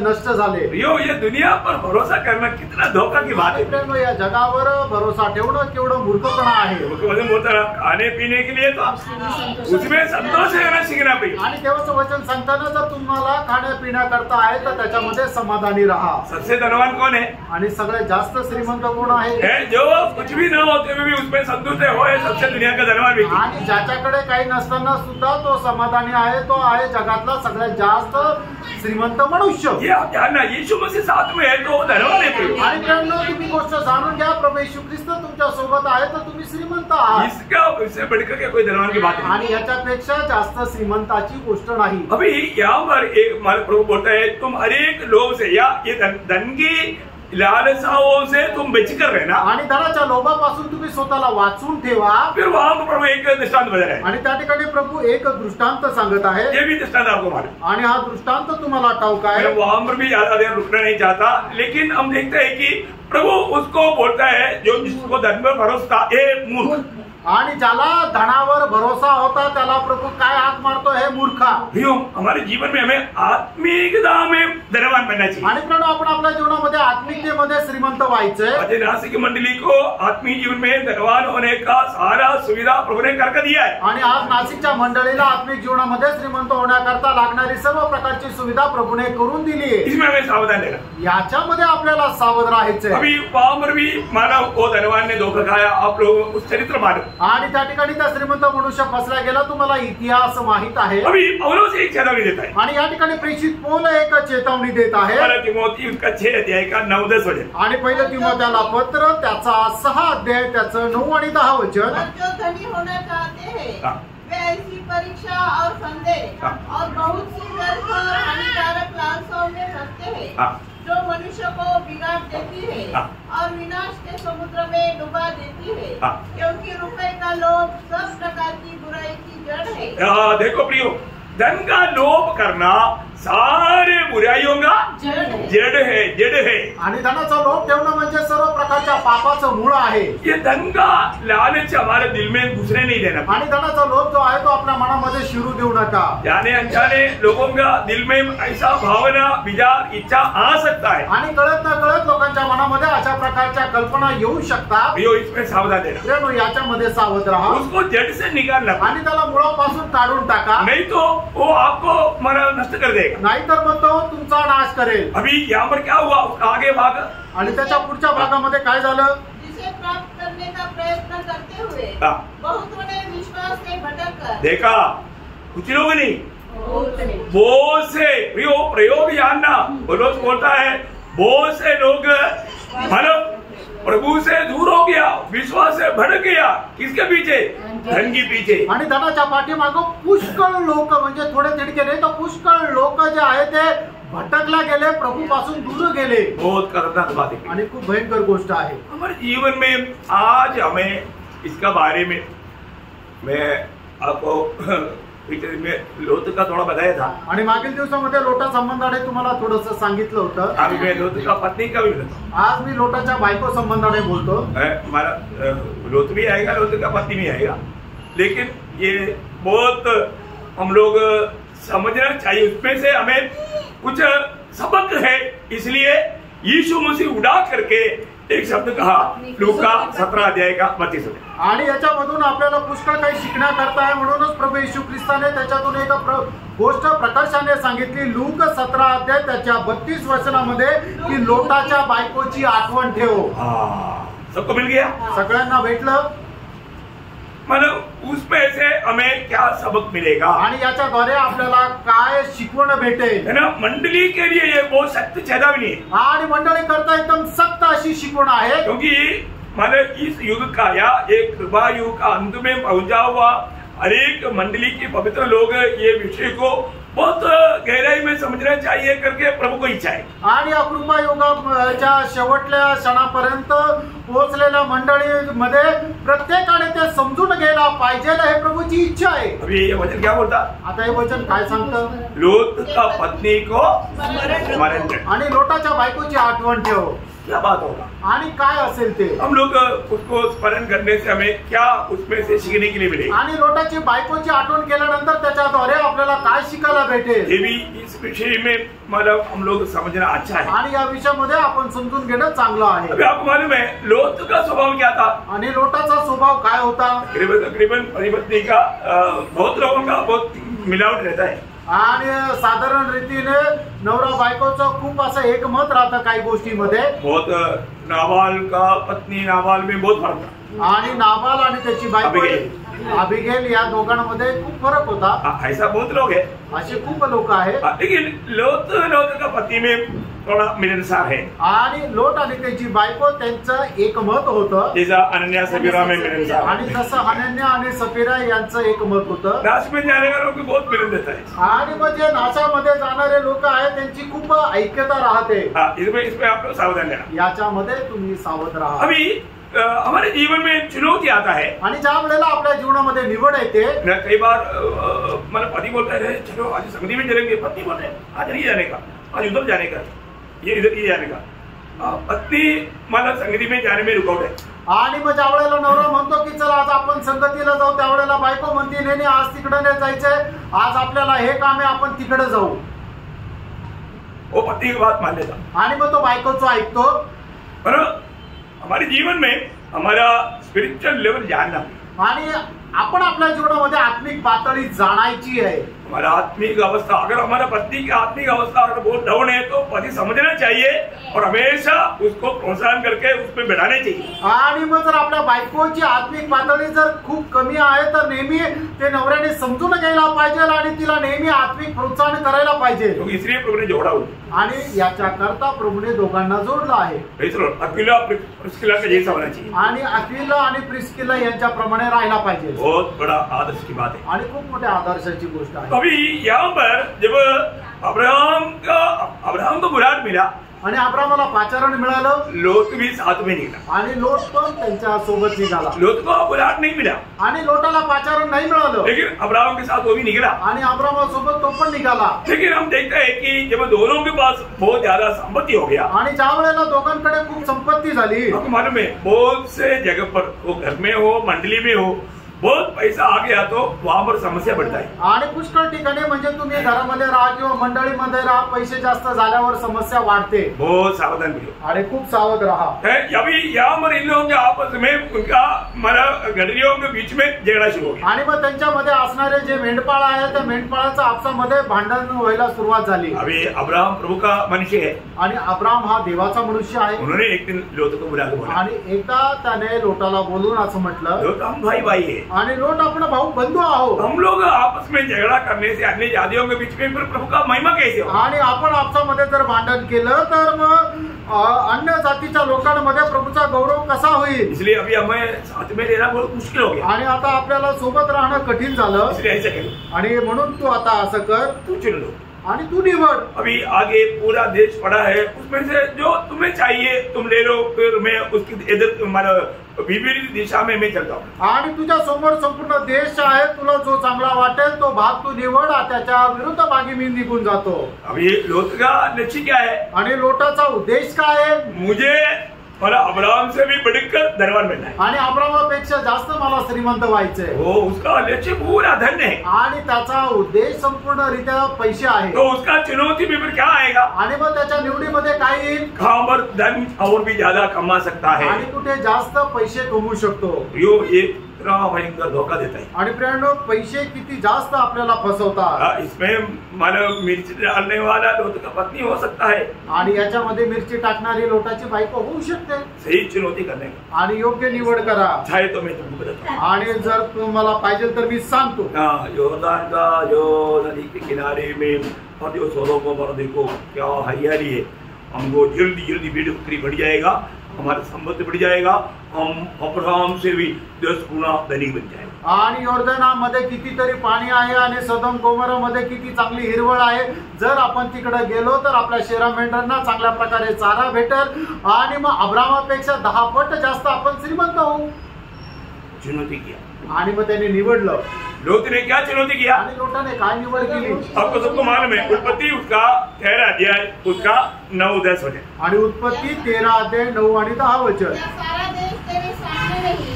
नष्ट झाले. ये दुनिया पर भरोसा करना कितना धोखा की बात है. या जगावर भरोसा ठेवणं केवढं मूर्खपणा आहे. बोलता खाने पीने के लिए तो उसमें संतोष रहना सीखना पाहिजे. आणि देवाचं वचन सांगताना जर तुम्हाला खाण्यापिण्याकरता आहे तर त्याच्यामध्ये समाधानी रहा. सबसे धनवान कौन है? आणि सगळ्यात जास्त श्रीमंत कोण आहे? जो कुछ भी न होते हुए भी उसमें संतुष्ट है, वो है सबसे दुनिया का धनवान व्यक्ती. आणि ज्याच्याकडे काही नसताना सुद्धा तो समाधानी आहे, तो आहे जगातला सगळ्यात जास्त श्रीमंत मनुष्य. ये आप जानना, यीशु मसीह साथ में है तो धनवान है. आणि तुम्ही गोष्ट जाणून घ्या, प्रभू येशू ख्रिस्त तुमच्या सोबत आहे तर तुम्ही श्रीमंत आहात. इससे बढ़कर के कोई धनवान की बात नहीं. आणि याच्यापेक्षा जास्त श्रीमंताची गोष्ट नाही. अभी यहाँ पर एक प्रभु बोलता है, तुम हर एक लोभ से या ये धन की लालसाओं से तुम बेचकर रहना. आणि धनाच्या लोभापासून तुम्ही स्वतःला वाचून ठेवा. फिर वहां पर प्रभु एक दृष्टांत बता रहा है. आणि त्या ठिकाणी प्रभू एक दृष्टांत सांगत आहे. ये भी दृष्टांत आपको मालूम. आणि हा दृष्टांत तुम्हाला ठाऊक आहे. वहां पर भी ज्यादा देर रुकना नहीं चाहता, लेकिन हम देखते हैं कि प्रभु उसको बोलता है जो जिसको धन पर भरोसा था, ये मूर्ख. आणि ज्याला धनावर भरोसा होता त्याला प्रभू काय हाक मारतो, हे मूर्खा. हमारे जीवन में हमें आत्मिकता में धनवान बनना चाहिए. आणि प्रभू आपण आपल्या जीवनामध्ये आत्मिकतेमध्ये श्रीमंत व्हायचंय. आज नासिक मंडली को आत्मिक जीवन में धनवान होने का सारा सुविधा प्रभु ने करके दिया है. आणि आज नाशिकच्या मंडळीला आत्मिक जीवनामध्ये श्रीमंत होण्याकरता लागणारी सर्व प्रकारची सुविधा प्रभूने करून दिली आहे. इसमें हमें सावधान रहना. याच्यामध्ये आपल्याला सावध राहायचंय. अभी वहां पर भी मानव को धनवान ने धोखा खाया. आप लोग उस चरित्र मानो. आणि त्या ठिकाणी त्या श्रीमंत मनुष्य फसला गेला. तुम्हाला इतिहास माहित आहे. अभी पौलुस एक चेतावनी देता है. आणि या ठिकाणी प्रेषित पौल एक चेतावणी देत आहे. तिमोथी उसका 6 अध्याय का 9-10 वचन. आणि पहिलं तिमोथेला पत्र त्याचा 6 अध्याय त्याचं 9 आणि 10 वचन. जो धनी होना चाहते हैं वे ऐसी परीक्षा और संदेह और बहुत सी व्यर्थ और हानिकारक लालसाओं में फंसते हैं जो मनुष्य को बिगाड़ देती है और विनाश के समुद्र में डुबा देती है. क्योंकि रुपए का लोभ सब प्रकार की बुराई की जड़ है. देखो प्रियो, धन का लोभ करना सारे बुराइयों का जड़ है. आणि धनाचा लोभ ठेवणं म्हणजे सर्व प्रकारच्या पापाचं मूळ आहे. ये धन का लालच हमारे दिल में घुसने नहीं देना. आणि धनाचा लोभ जो आहे तो आपल्या मनामध्ये शिरू देऊ नका. जाने अनजाने लोगों का दिल में ऐसा भावना, विचार, इच्छा आ सकता है. आणि कळत न कळत लोकांच्या मनामध्ये अशा प्रकारच्या कल्पना येऊ शकतात. प्रियो, इसमें सावधान रहना. याच्यामध्ये सावध राहा. उसको जड़ से निकालना. आणि त्याला मुळापासून काढून टाका. नहीं तो वो आपको नष्ट कर देगा. नाहीतर मग तो तुमचा नाश करेल. अभी यहाँ पर क्या हुआ, आगे भाग. आणि त्याच्या पुढच्या भागामध्ये काय झालं. जिसे प्राप्त करने का प्रयत्न करते हुए बहुतों ने विश्वास से भटककर. देखा, कुछ लोग नहीं, बहुत से. प्रयोग जानना. पौलुस बोलता है बहुत से लोग मतलब प्रभु से दूर हो गया, विश्वास से भटक गया. किसके पीछे? धन के पीछे. आणि धनाच्या पाठीमागं पुष्कळ लोक, म्हणजे थोडे तिडके नाही तर पुष्कळ लोक जे आहे ते भटकला गेले, प्रभु पासून दूर गेले. बहुत खतरनाक बात है आणि खूप भयंकर गोष्ट आहे. हमारे जीवन में आज हमें इसका बारे में मैं आपको में लोट का थोड़ा बताया था. आणि मागील दिवसामध्ये लोटा संबंधाने तुम्हाला थोडंसं सांगितलं होतं. अभी मैं लोट का पत्नी का भी बताऊं. आज मी लोटाच्या बायको संबंधाने बोलतो. हमारा लोट भी आएगा, लोट का पत्नी भी आएगा. लेकिन ये बहुत हम लोग समझना चाहिए. उसमें से हमें कुछ सबक है. इसलिए यीशु मसीह उड़ा करके एक शब्द कहा, लूका 17 अध्याय का 32 वचन. आणि याच्यामधून आपल्याला पुष्कळ काही शिकण्याकरता आहे. म्हणूनच प्रभू येशू ख्रिस्ताने त्याच्यातून एक गोष्ट प्रकर्षाने सांगितली. लूक 17 अध्याय त्याच्या 32 वचनामध्ये की लोटाच्या बायकोची आठवण ठेव. सबको मिल गया। सगळ्यांना भेटलं। मतलब उसमें से हमें क्या सबक मिलेगा आणि याच्याद्वारे आपल्याला काय शिकवण भेटेल, है ना। मंडली के लिए ये बहुत सख्त चेतावनी है आणि मंडळी करता एकदम सख्त अशी शिकवण आहे, क्योंकि मतलब इस युग का या एक कृपा युग का अंत में पहुंचा हुआ अनेक मंडली के पवित्र लोग ये विषय को बहुत गहराई में समझना चाहिए करके प्रभु को इच्छा है। आणि या कृपा युगाच्या शेवटल्या क्षणापर्यंत पोहोचलेल्या मंडळीमध्ये प्रत्येकाने ते समजून घ्यायला पाहिजे हे प्रभूची इच्छा आहे। अभी ये वचन क्या बोलता? आता हे वचन काय सांगतं? लोट का पत्नी को स्मरण कर, आणि लोटाच्या बायकोची आठवण ठेव। क्या बात होगा? आणि काय असेल ते हम लोग उसको स्मरण करने से हमें क्या उसमें से सीखने के लिए मिलेगा? आणि लोटाची बायकोची आठवण केल्यानंतर त्याच्याद्वारे आपल्याला काय शिकायला भेटेल? ये भी इस विषय में मतलब हम लोग समझना अच्छा है। आणि या विषयामध्ये आपण समजून घेणं चांगलं आहे। अभी आपको मालूम है लोट का स्वभाव क्या था? आणि लोटाचा स्वभाव काय होता? तकरीबन पति पत्नी का बहुत लोगों का बहुत मिलावट रहता है। आणि साधारण रीतीने नवरा बायकोचं खूप असं एकमत राहतं काही गोष्टीमध्ये। बहुत नाबाल का पत्नी नाबाल में बहुत फर्क था। आणि नाबाल आणि त्याची बायको अबिगेल या दोघांमध्ये खूप फरक होता। ऐसा बहुत लोग है, असे खूप लोक आहेत। लेकिन लोट का पति में थोड़ा मिलनसार है। आणि लोट आणि त्याची बायको त्यांचं एकमत होतं, जैसा अनन्या सफीरा में मिलनसार, आणि जसं अनन्या आणि सफीरा यांचं एकमत होतं। नाश में जाने वालों को बहुत मिलन देता है। आणि मग जे नाशामध्ये जाणारे लोक आहेत त्यांची खूप ऐक्यता राहते। इसमें आप लोग सावधान रहना। याच्यामध्ये तुम्ही सावध राहा। अभी हमारे जीवन में चुनौती आता है, आणि ज्या वेळेला आपल्या जीवनामध्ये निवड येते, कई बार मतलब पति बोलता है चलो आज संगति में चलेंगे, पत्नी बोलते हैं आज नहीं जाने का, आज उधर जाने का, ये इधर ही जाने का। पत्नी मतलब संगति में जाने में रुकावट है। आणि मग ज्या वेळेला नवरा म्हणतो की चला आज आपण संगतीला जाऊ, त्यावेळेला बायको म्हणते नाही नाही आज तिकडे नाही जायचंय, आज आपल्याला हे काम आहे आपण तिकडे जाऊ। वो पत्नी की बात मान लेता आणि मग तो बायकोचं ऐकतो। पर हमारे जीवन में हमारा स्पिरिचुअल लेवल जानना, आणि आपण आपल्या जीवनामध्ये आत्मिक पातळी जाणायची आहे। हमारा आत्मिक अवस्था, अगर हमारा पत्नी की आत्मिक अवस्था अगर बहुत डाउन है तो पति समझना चाहिए और हमेशा उसको प्रोत्साहन करके उसमें बैठाने चाहिए। आणि मग जर आपल्या बायकोची आत्मिक पातळी जर खूप कमी आहे तर नेहमी ते नवऱ्याने समजून घ्यायला पाहिजे आणि तिला नेहमी आत्मिक प्रोत्साहन करायला पाहिजे। तो इसलिए प्रभु ने जोड़ा हुआ, आणि याच्या करता प्रभूने दोघांना जोडला आहे। अक्विला प्रिस्किला का जैसा होना चाहिए, आणि अक्विला आणि प्रिस्किला यांच्याप्रमाणे राहायला पाहिजे। बहुत बड़ा आदर्श की बात है। आणि खूप मोठ्या आदर्शाची गोष्ट आहे। अभी यहाँ पर जब अब्राहम को बुलाहट मिला आणि अब्रामाला पाचारण मिळालं, लोट भी साथ में निकला, आणि लोट पण त्यांच्या सोबत निघाला। लोट को बुलाहट नहीं मिला आणि लोटाला पाचारण नाही मिळालं, लेकिन अब्राहम के साथ वो भी निकला। आणि अब्रामासोबत तो पण निघाला। लेकिन हम देखते हैं कि जब दोनों के पास बहुत ज्यादा संपत्ति हो गया, आणि ज्या वेळेला दोघांकडे खूप संपत्ती झाली, आपको मालूम है बहुत से जगह पर वो घर में हो मंडली में हो बहुत पैसा आ गया तो वहां पर समस्या बढ़ता है। आणि पुष्कळ ठिकाणी म्हणजे तुम्ही घरामध्ये राहा किंवा मंडळीमध्ये राहा, पैसे जास्त झाल्यावर समस्या वाढते। बहुत सावधान रहिए आणि खूप सावध राहा। अभी यहाँ पर इन लोगों के आपस में उनका गडरियों के बीच में झगड़ा शुरू हो गया। आणि मग त्यांच्यामध्ये असणारे जे मेंढपाळ आहे त्या मेंढपाळाचं आपसामध्ये भांडण व्हायला सुरुवात झाली। अभी अब्राहम प्रभु का मनुष्य है, आणि अब्राम हा देवाचा मनुष्य आहे। उन्होंने एक दिन लोट को बुला के बोला, आणि एकदा त्याने लोटाला बोलून असं म्हटलं, लोट हम भाई भाई है, आणि लोट आपण भाऊ बंधू आहोत, हम लोग आपस में झगड़ा करने से अन्य जातियों के बीच में फिर प्रभु का महिमा कैसे हो? आणि आपण आपसामध्ये जर भांडण केलं तर मग अन्य जातीच्या लोकांमध्ये प्रभूचा गौरव कसा होईल? इसलिए अभी हमें साथ में रहना बहुत मुश्किल हो गया। आणि आता आपल्याला सोबत राहणं कठीण झालं। इसलिए ऐसा करो, आणि म्हणून तू आता असं कर, तू चुन लो, आणि तू निवड। अभी आगे पूरा देश पड़ा है, उसमें से जो तुम्हें चाहिए तुम ले लो, फिर मैं उसकी इधर विपरीत दिशा में मैं चलता हूँ। आणि तुझ्या समोर संपूर्ण देश आहे, तुला जो चांगला वाटेल तो भाग तू निवड, त्याच्या विरुद्ध भागी मी निघून जातो। अभी लोट का लक्ष्य क्या है? आणि लोटाचा उद्देश काय आहे? मुझे और अब्राहम से भी बढ़कर धनवान बनना है, आणि अब्रामापेक्षा जास्त मला श्रीमंत व्हायचंय। वो उसका लक्ष्य पूरा धन है, आणि त्याचा उद्देश संपूर्णरित्या पैसे आहे। तो उसका चुनौती में फिर क्या आएगा? आणि मग त्याच्या निवडीमध्ये काय येईल? कहाँ पर धन और भी ज्यादा कमा सकता है, आणि कुठे जास्त पैसे कमवू शकतो। यो ये कितना भयंकर धोखा देता है। आणि प्रियांनो, पैसे किती जास्त आपल्याला फसवतात। इसमें मानव मिर्ची डालने वाला लोट का पत्नी हो सकता है, आणि याच्यामध्ये मिरची टाकणारी लोटाची बायको होऊ शकते। सही चुनौती करने का, आणि योग्य निवड करा। चाहे तो मैं तुमको बताता हूँ। आणि जर तुम्हाला पाहिजे तर मी सांगतो। योर्दान का जो नदी के किनारे में और जो सोलों को पर देखो क्या हरियाली है, हमको जल्दी जल्दी भीड़ बकरी बढ़ जाएगा, हमारा संपत्ति बढ़ जाएगा, हम अब्राहम से भी 10 गुना धनी बन जाएगा। आणि योर्दनामध्ये कितीतरी पाणी आहे आणि सदोम गोमोरामध्ये किती चांगली हिरवळ आहे। जर आपण तिकडे गेलो तर आपल्या शेरा मेंढरांना चांगल्या प्रकारे चारा भेटेल आणि मग अब्राहमापेक्षा 10 पट जास्त आपण श्रीमंत होऊ। चुनौती किया आणि मग त्यांनी निवडलं। लोट ने क्या चुनौती किया? आणि लोटाने काय निवड केली? आपको सबको मालूम है, उत्पत्ति उसका 13 अध्याय उसका 9-10 वचन। आणि उत्पत्ति 13 अध्याय 9 आणि 10 वचन। सारा देश तेरे सामने नहीं,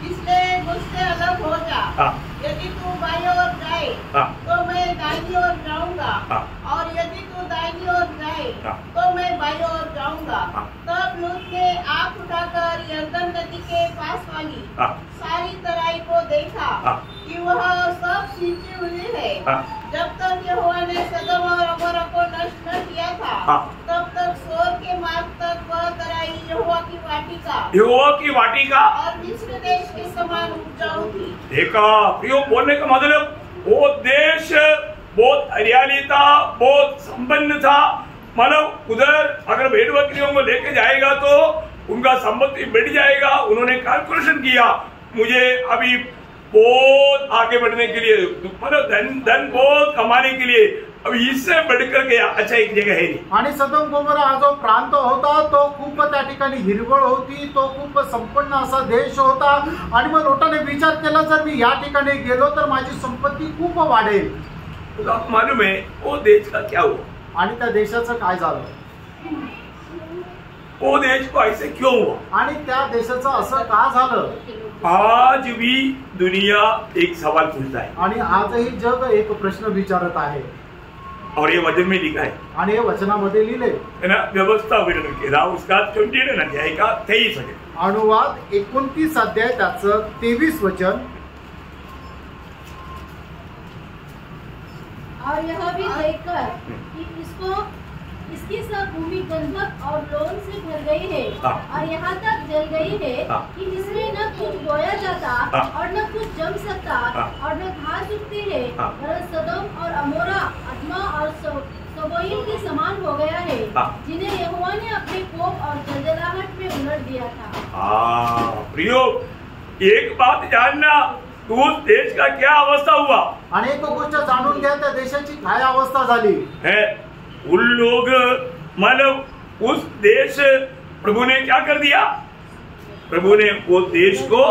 इसलिए मुझसे अलग हो जा। यदि तू बाईं ओर जाए तो मैं दाहिनी ओर जाऊंगा, और यदि तू दाहिनी ओर जाए तो मैं बाईं ओर जाऊंगा। तब लूत ने आंख उठाकर यरदन नदी के पास वाली सारी तराई को देखा कि वह सब सींची हुई है। जब तक यहोवा ने सदोम और अमोरा को नष्ट न किया था, तब तक सोर के मार्ग तक वह तराई यहोवा की वाटिका और मिस्र देश के समान उपजाऊ थी। देखा प्रियो, बोलने का मतलब वो देश बहुत हरियाली था, बहुत संपन्न था। मतलब उधर अगर भेड़ बकरियों को लेके जाएगा तो उनका संपत्ति बढ़ जाएगा। उन्होंने कैलकुलेशन किया, मुझे अभी बहुत आगे बढ़ने के लिए, मतलब धन बहुत कमाने के लिए अभी इससे बढ़कर गया अच्छा एक जगह है नहीं। आणि सदोम गोमोरा हा जो प्रांत होता तो खूप त्या ठिकाणी हिरवळ होती, तो खूप संपन्न असा देश होता। आणि मग लोटाने विचार केला, जर मी या ठिकाणी गेलो तर माझी संपत्ती खूप वाढेल। तो आपको मालूम है वो देश का क्या हुआ? आणि त्या देशाचं काय झालं? वो देश को ऐसे क्यों हुआ? आणि त्या देशाचं असं का झालं? आज भी दुनिया एक सवाल पूछता है, आणि आजही जग एक प्रश्न विचारत आहे। और ये वचन में लिखा है, आणि हे वचनामध्ये लिहिले है ना, व्यवस्था विवरण केला उसका 29 अध्याय का 23 वचन। अनुवाद 29 अध्याय त्याचं 23 वचन। और यह भी देखकर कि इसकी सब भूमि गंधक और लोन से भर गई है, और यहाँ तक जल गई है कि इसमें न कुछ बोया जाता और न कुछ जम सकता और न घास उगती है, वरन सदोम और अमोरा अदमा और सबोयीम के समान हो गया है, जिन्हें यहोवा ने अपने कोप और जलजलाहट में उलट दिया था। प्रियो, एक बात जानना, उस देश का क्या अवस्था हुआ? अनेक गोष्ट जाणून घ्या, त्या देशाची काय अवस्था झाली है। उन लोग मतलब उस देश, प्रभु ने क्या कर दिया? प्रभु ने वो देश को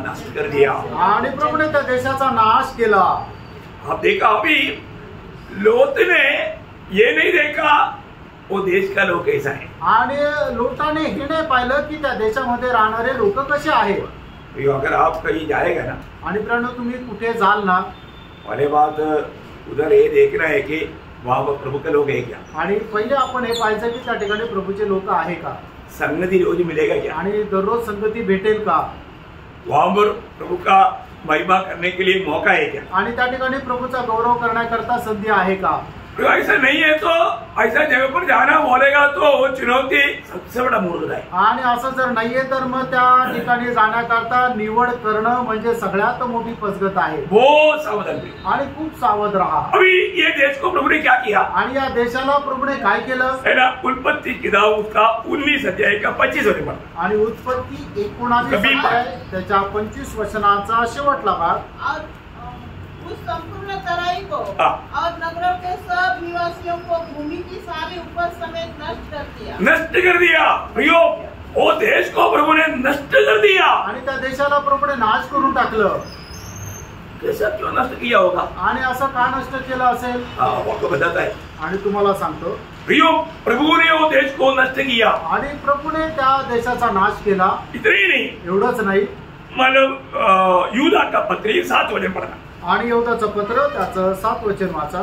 नष्ट कर दिया, आणि प्रभूने त्या देशाचा नाश केला। आप देखा, अभी लोत ने ये नहीं देखा वो देश का लोग कैसा है, आणि लोटाने हे नाही पाहिलं की त्या देशामध्ये राहणारे लोक कसे आहेत। अगर आप कहीं जाएगा ना, आणि प्रणव तुम्ही कुठे जाल ना, पहले बात उधर ये देखना है कि वहाँ पर प्रभु के लोग है क्या, आणि पहिले आपण हे पाहायचं की त्या ठिकाणी प्रभूचे लोक आहे का, संगति रोज मिलेगा क्या, आणि दररोज संगती भेटेल का, वहाँ पर प्रभु का महिमा करने के लिए मौका है क्या, आणि त्या ठिकाणी प्रभूचा गौरव करण्याकरता संधी आहे का। तो ऐसा नहीं है तो ऐसा जगह पर जाना बोलेगा तो वो चुनौती सबसे बड़ा मूर्खता है। आणि असं जर नाहीये तर मग त्या ठिकाणी जाण्याकरता निवड करणं म्हणजे सगळ्यात मोठी पसगत आहे। बहुत सावधान रहिए, आणि खूप सावध राहा। अभी ये देश को प्रभु ने क्या किया? आणि या देशाला प्रभूने काय केलं? है ना, उत्पत्ति किताब उसका 19 अध्याय का 25 वचन पढ़ा। आणि उत्पत्ती 19 अध्याय त्याच्या 25 वचनाचा शेवटला भाग। और उस संपूर्ण तराई को और नगरों के सब निवासियों को भूमि की सारी उपज समेत नष्ट कर दिया। नष्ट कर दिया प्रियो, वो देश को प्रभु ने नष्ट कर दिया। आणि त्या देशाला प्रभूने नाश करून टाकलं। कैसा क्यों नष्ट किया होगा? आणि असं का नष्ट केलं असेल? वो आपको बताता है। आणि तुम्हाला सांगतो, प्रियो, प्रभु ने वो देश को नष्ट किया, आणि प्रभूने त्या देशाचा नाश केला। इतना ही नहीं, एवढंच नाही, मतलब यूदा का पत्र 7 वचन पढ़ना, आणि यहूदाचं पत्र त्याचं 7 वचन वाचा।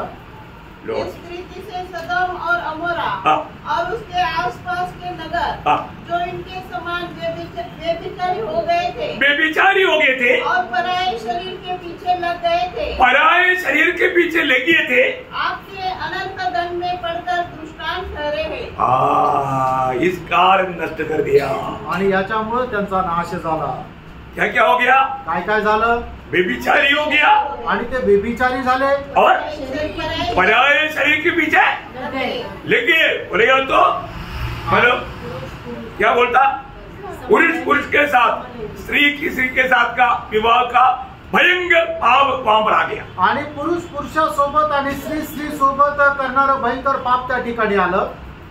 इस रीति से सदोम और अमोरा और उसके आसपास के नगर जो इनके समान बेबिचारी हो गए थे, बेबिचारी हो गए थे और पराये शरीर के पीछे लग गए थे, पराये शरीर के पीछे लगे थे, आपके अनंत दंड में पड़कर दृष्टांत ठहरे हैं। इस कारण नष्ट कर दिया। आणि याच्यामुळे त्यांचा नाश झाला। क्या क्या हो गया? काय काय झालं? बेबिचारी हो गया आणि ते बेबिचारी झाले और पराये शरीर के पीछे लेके बोलेगा तो मतलब क्या बोलता? पुरुष के साथ स्त्री किसी के साथ का विवाह का भयंकर पाप वहां पर आ गया। आणि पुरुषासोबत आणि स्त्री सोबत करणारं भयंकर पाप त्या ठिकाणी आलं,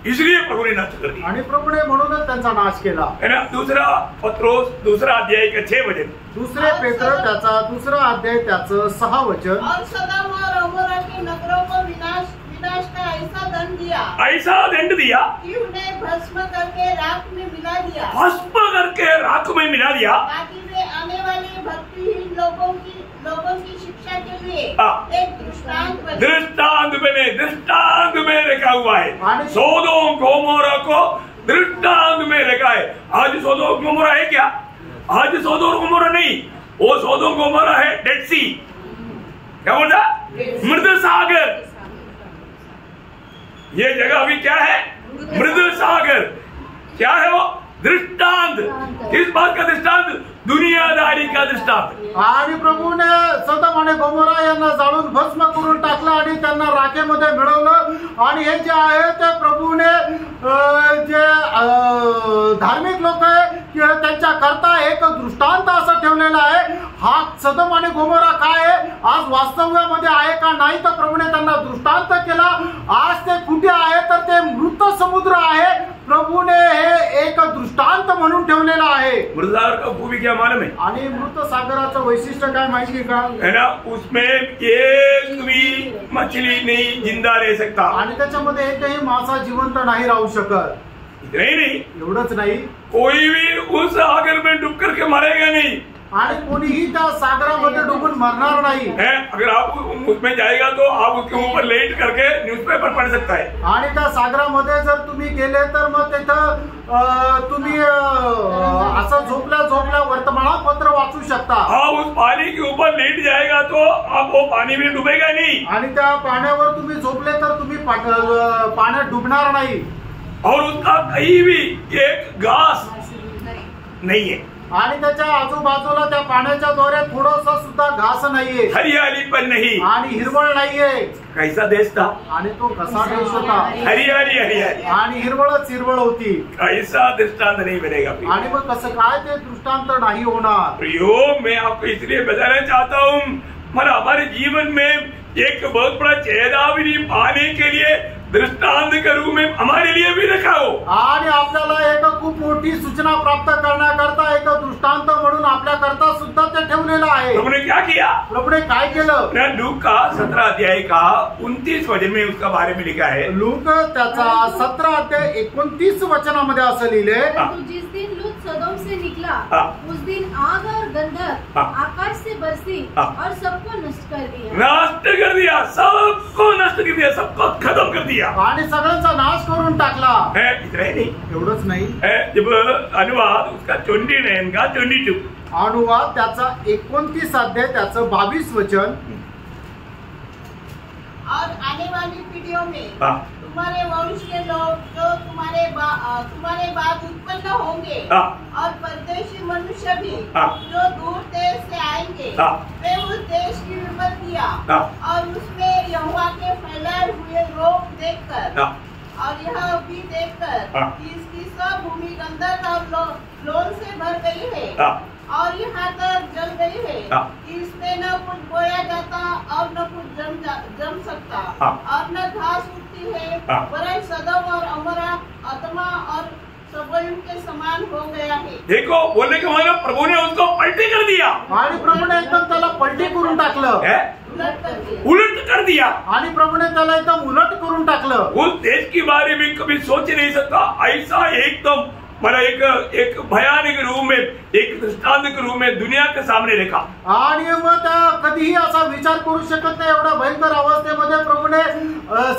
इसलिए प्रभु ने नष्ट कर दिया। आणि प्रभूने म्हणूनच त्यांचा नाश केला। है ना? दूसरा पत्रोस दूसरा अध्याय का 6 वचन, दुसरे पेत्र त्याचा दुसरा अध्याय त्याचं 6 वचन। और सदम और अमोरा के नगरों को विनाश का ऐसा दंड दिया, ऐसा दंड दिया कि उन्हें भस्म करके राख में मिला दिया, भस्म करके राख में मिला दिया, ताकि वे आने वाले भक्तिहीन लोगों की शिक्षा के लिए एक दृष्टांत बने। दृष्टांत में रखा हुआ है। सोदोम गोमोरा को दृष्टांत में रखा है। आज सोदोम गोमोरा है क्या? आज सोदोम गोमोरा नहीं, वो सोदोम गोमोरा है डेड सी। क्या बोलता? मृद सागर। ये जगह अभी क्या है? मृद सागर। क्या है वो? दृष्टांत। किस बात का दृष्टांत? दुनियादारी का दृष्टांत। आणि प्रभूने सदम आणि गोमोरा यांना जाळून भस्म करून टाकलं आणि त्यांना राखेमध्ये मिळवलं। आणि हे जे आहे ते प्रभूने जे धार्मिक लोक आहे त्यांच्या करता एक दृष्टांत असं ठेवलेला आहे। हा सदम आणि गोमोरा काय आहे आज वास्तव्यामध्ये आहे का नाही, तर प्रभूने त्यांना दृष्टांत केला। आज ते कुठे आहे तर ते मृत समुद्र आहे। प्रभूने हे एक दृष्टांत म्हणून ठेवलेला आहे। मृतसागर का भूमि क्या मालूम है? आणि मृत सागराचं वैशिष्ट्य काय माहिती का? है ना? उसमें एक भी मछली नहीं जिंदा रह सकता। आणि त्याच्यामध्ये एकही मासा जिवंत नाही राहू शकत। इतना ही नहीं, एवढंच नाही, कोई भी उस सागर में डूब करके मरेगा नहीं। आणि कोणीही त्या सागरामध्ये डुबून मरणार नाही। है? अगर आप उसमें जाएगा तो आप उसके ऊपर लेट करके न्यूज़पेपर पढ़ सकता है। आणि त्या सागरामध्ये जर तुम्ही गेले तर मग तिथं तुम्ही असं झोपल्या वर्तमानपत्र वाचू शकता। हाँ, उस पानी के ऊपर लेट जाएगा तो आप वो पानी में डूबेगा नहीं। आणि त्या पाण्यावर तुम्ही झोपले तर तुम्ही पाण्यात डुबणार नाही। और उसका कहीं भी एक घास नहीं है। आणि त्याच्या आजूबाजूला त्या पाण्याच्या द्वारे थोडंसं सुद्धा घास नाहीये, हरियाली पण नहीं, आणि हिरवळ नाहीये। कैसा देश था? आणि तो कसा देश होता? हरियाली हरियाली आणि हिरवळच हिरवळ होती। ऐसा दृष्टांत नहीं बनेगा। आणि मग कसं काय ते दृष्टांत नाही होणार? प्रियो, मैं आपको इसलिए बताना चाहता हूँ, हमारे जीवन में एक बहुत बड़ा चेतावनी पाने के लिए दृष्टांत के रूप में हमारे लिए भी रखा हो। आणि आपल्याला एक खूप मोठी सूचना प्राप्त करण्याकरता एक दृष्टांत म्हणून आपल्या करता सुद्धा ते ठेवलेलं आहे। प्रभुने क्या किया? प्रभुने काय केलं? लूक का 17 अध्याय का 29 वचन में उसका बारे में लिखा है। लूक त्याचा 17 अध्याय 29 वचनामध्ये असं लिहिले, जिस दिन लूत सदोम से निकला उस दिन आग और गंधक आकाश से बरसी और सबको नष्ट कर दिया। नष्ट कर दिया, सबको नष्ट कर दिया, सबको खत्म कर दिया। आणि सगळ्यांचा नाश करून टाकला। है इतना ही नहीं, एवढंच नाही, जब अनुवाद उसका 29 का 22 अनुवाद त्याचा 29 अध्याय त्याचं 22 वचन, और आने वाली पीढ़ियों में तुम्हारे वंश के लोग जो तुम्हारे बाद उत्पन्न होंगे और परदेशी मनुष्य भी जो दूर देश से आएंगे, वे उस देश की विपत्तियां और उसमें यहोवा के फैलाए हुए रोग देखकर और यह भी देखकर कि इसकी सब भूमि गंधक और लोन से भर गई है और यहाँ तक जल गई है कि इसमें न कुछ बोया जाता और न कुछ जम सकता और न घास उगती है, वरन सदम और अमोरा अदमा और सबोयम के समान हो गया है। देखो, बोलने के मतलब प्रभु ने उसको पलटी कर दिया। आणि प्रभूने एकदम त्याला पलटी करून टाकलं, उलट कर दिया। आणि प्रभूने त्याला एकदम उलट करून टाकलं। उस देश के बारे में कभी सोच नहीं सकता, ऐसा एकदम मला एक भयानक रूप में, एक दृष्टांत के रूप में दुनिया के सामने देखा। आणि मग त्या कधीही असा विचार करू शकत नाही एवढा भयंकर अवस्थेमध्ये प्रभूने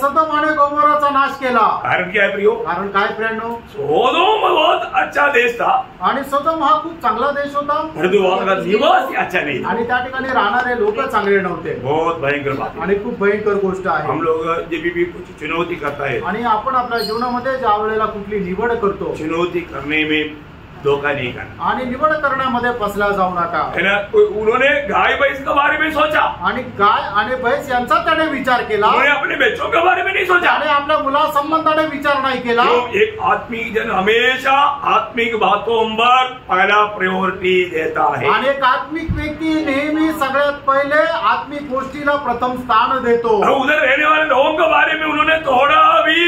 सदम आणि गोमोराचा त्यांचा नाश केला. कारण क्या है प्रियो? कारण काय प्रियांनो? सोदोम बहुत अच्छा देश था आणि सोदोम हा खूप चांगला देश होता, परंतु वहाँ का निवासी अच्छा नहीं था. आणि त्या ठिकाणी राहणारे लोक चांगले नव्हते. बहुत भयंकर बात. आणि खूप भयंकर गोष्ट आहे. हम लोग जब भी कुछ चुनौती करता है, आणि आपण आपल्या जीवनामध्ये ज्या वेळेला कुठली निवड करतो, चुनौती करने में धोखा नहीं करना. आणि निवड करण्यामध्ये फसला जाऊ नका. है ना? उन्होंने गाय भैंस के बारे में सोचा, आणि गाय आणि म्हैस यांचा त्याने विचार केला, उन्होंने अपने बच्चों के बारे में नहीं सोचा. आणि आपल्या मुलासंबंधाने विचार नाही केला. तो एक आत्मिक जन हमेशा आत्मिक बातों पर पहला प्रायोरिटी देता है. आणि एक आत्मिक व्यक्ती नेहमी सगळ्यात पहिले आत्मिक गोष्टीला प्रथम स्थान देतो. और उधर रहने वाले लोगों के बारे में उन्होंने थोड़ा भी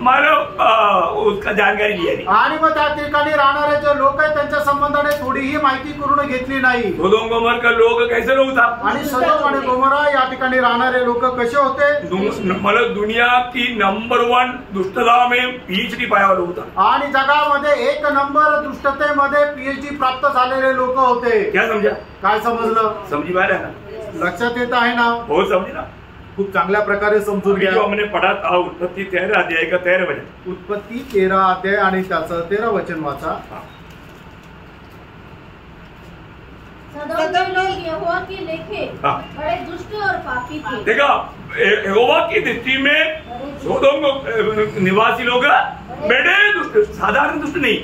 उसका जानकारी लिया नहीं. आणि मग त्या ठिकाणी राहणारे जे लोक आहेत त्यांच्या संबंधाने थोडीही माहिती करून घेतली नाही. सोदोम गोमर का लोग कैसे लोग था? आणि सदोम आणि गोमोरा या ठिकाणी राहणारे लोक कसे होते? मतलब दुनिया की नंबर 1 दुष्टता में PhD पाया हुआ लोग था. आणि जगामध्ये 1 नंबर दुष्टतेमध्ये PhD प्राप्त झालेले लोक होते. क्या समझा? काय समजलं? समझी पा रहे हैं ना? लक्षात येत आहे ना? बहुत समझे ना? खूप चांगल्या प्रकारे समजून घ्या. जो हमने पढ़ा था उत्पत्ति 13 अध्याय का 13 वचन. उत्पत्ती 13 अध्याय आणि त्याचं 13 वचन वाचा. सदोम के लोग यहोवा के लेखे बड़े दुष्ट और पापी थे. देखा, यहोवा की दृष्टि में सोदोम निवासी लोग बड़े दुष्ट, साधारण दुष्ट नहीं,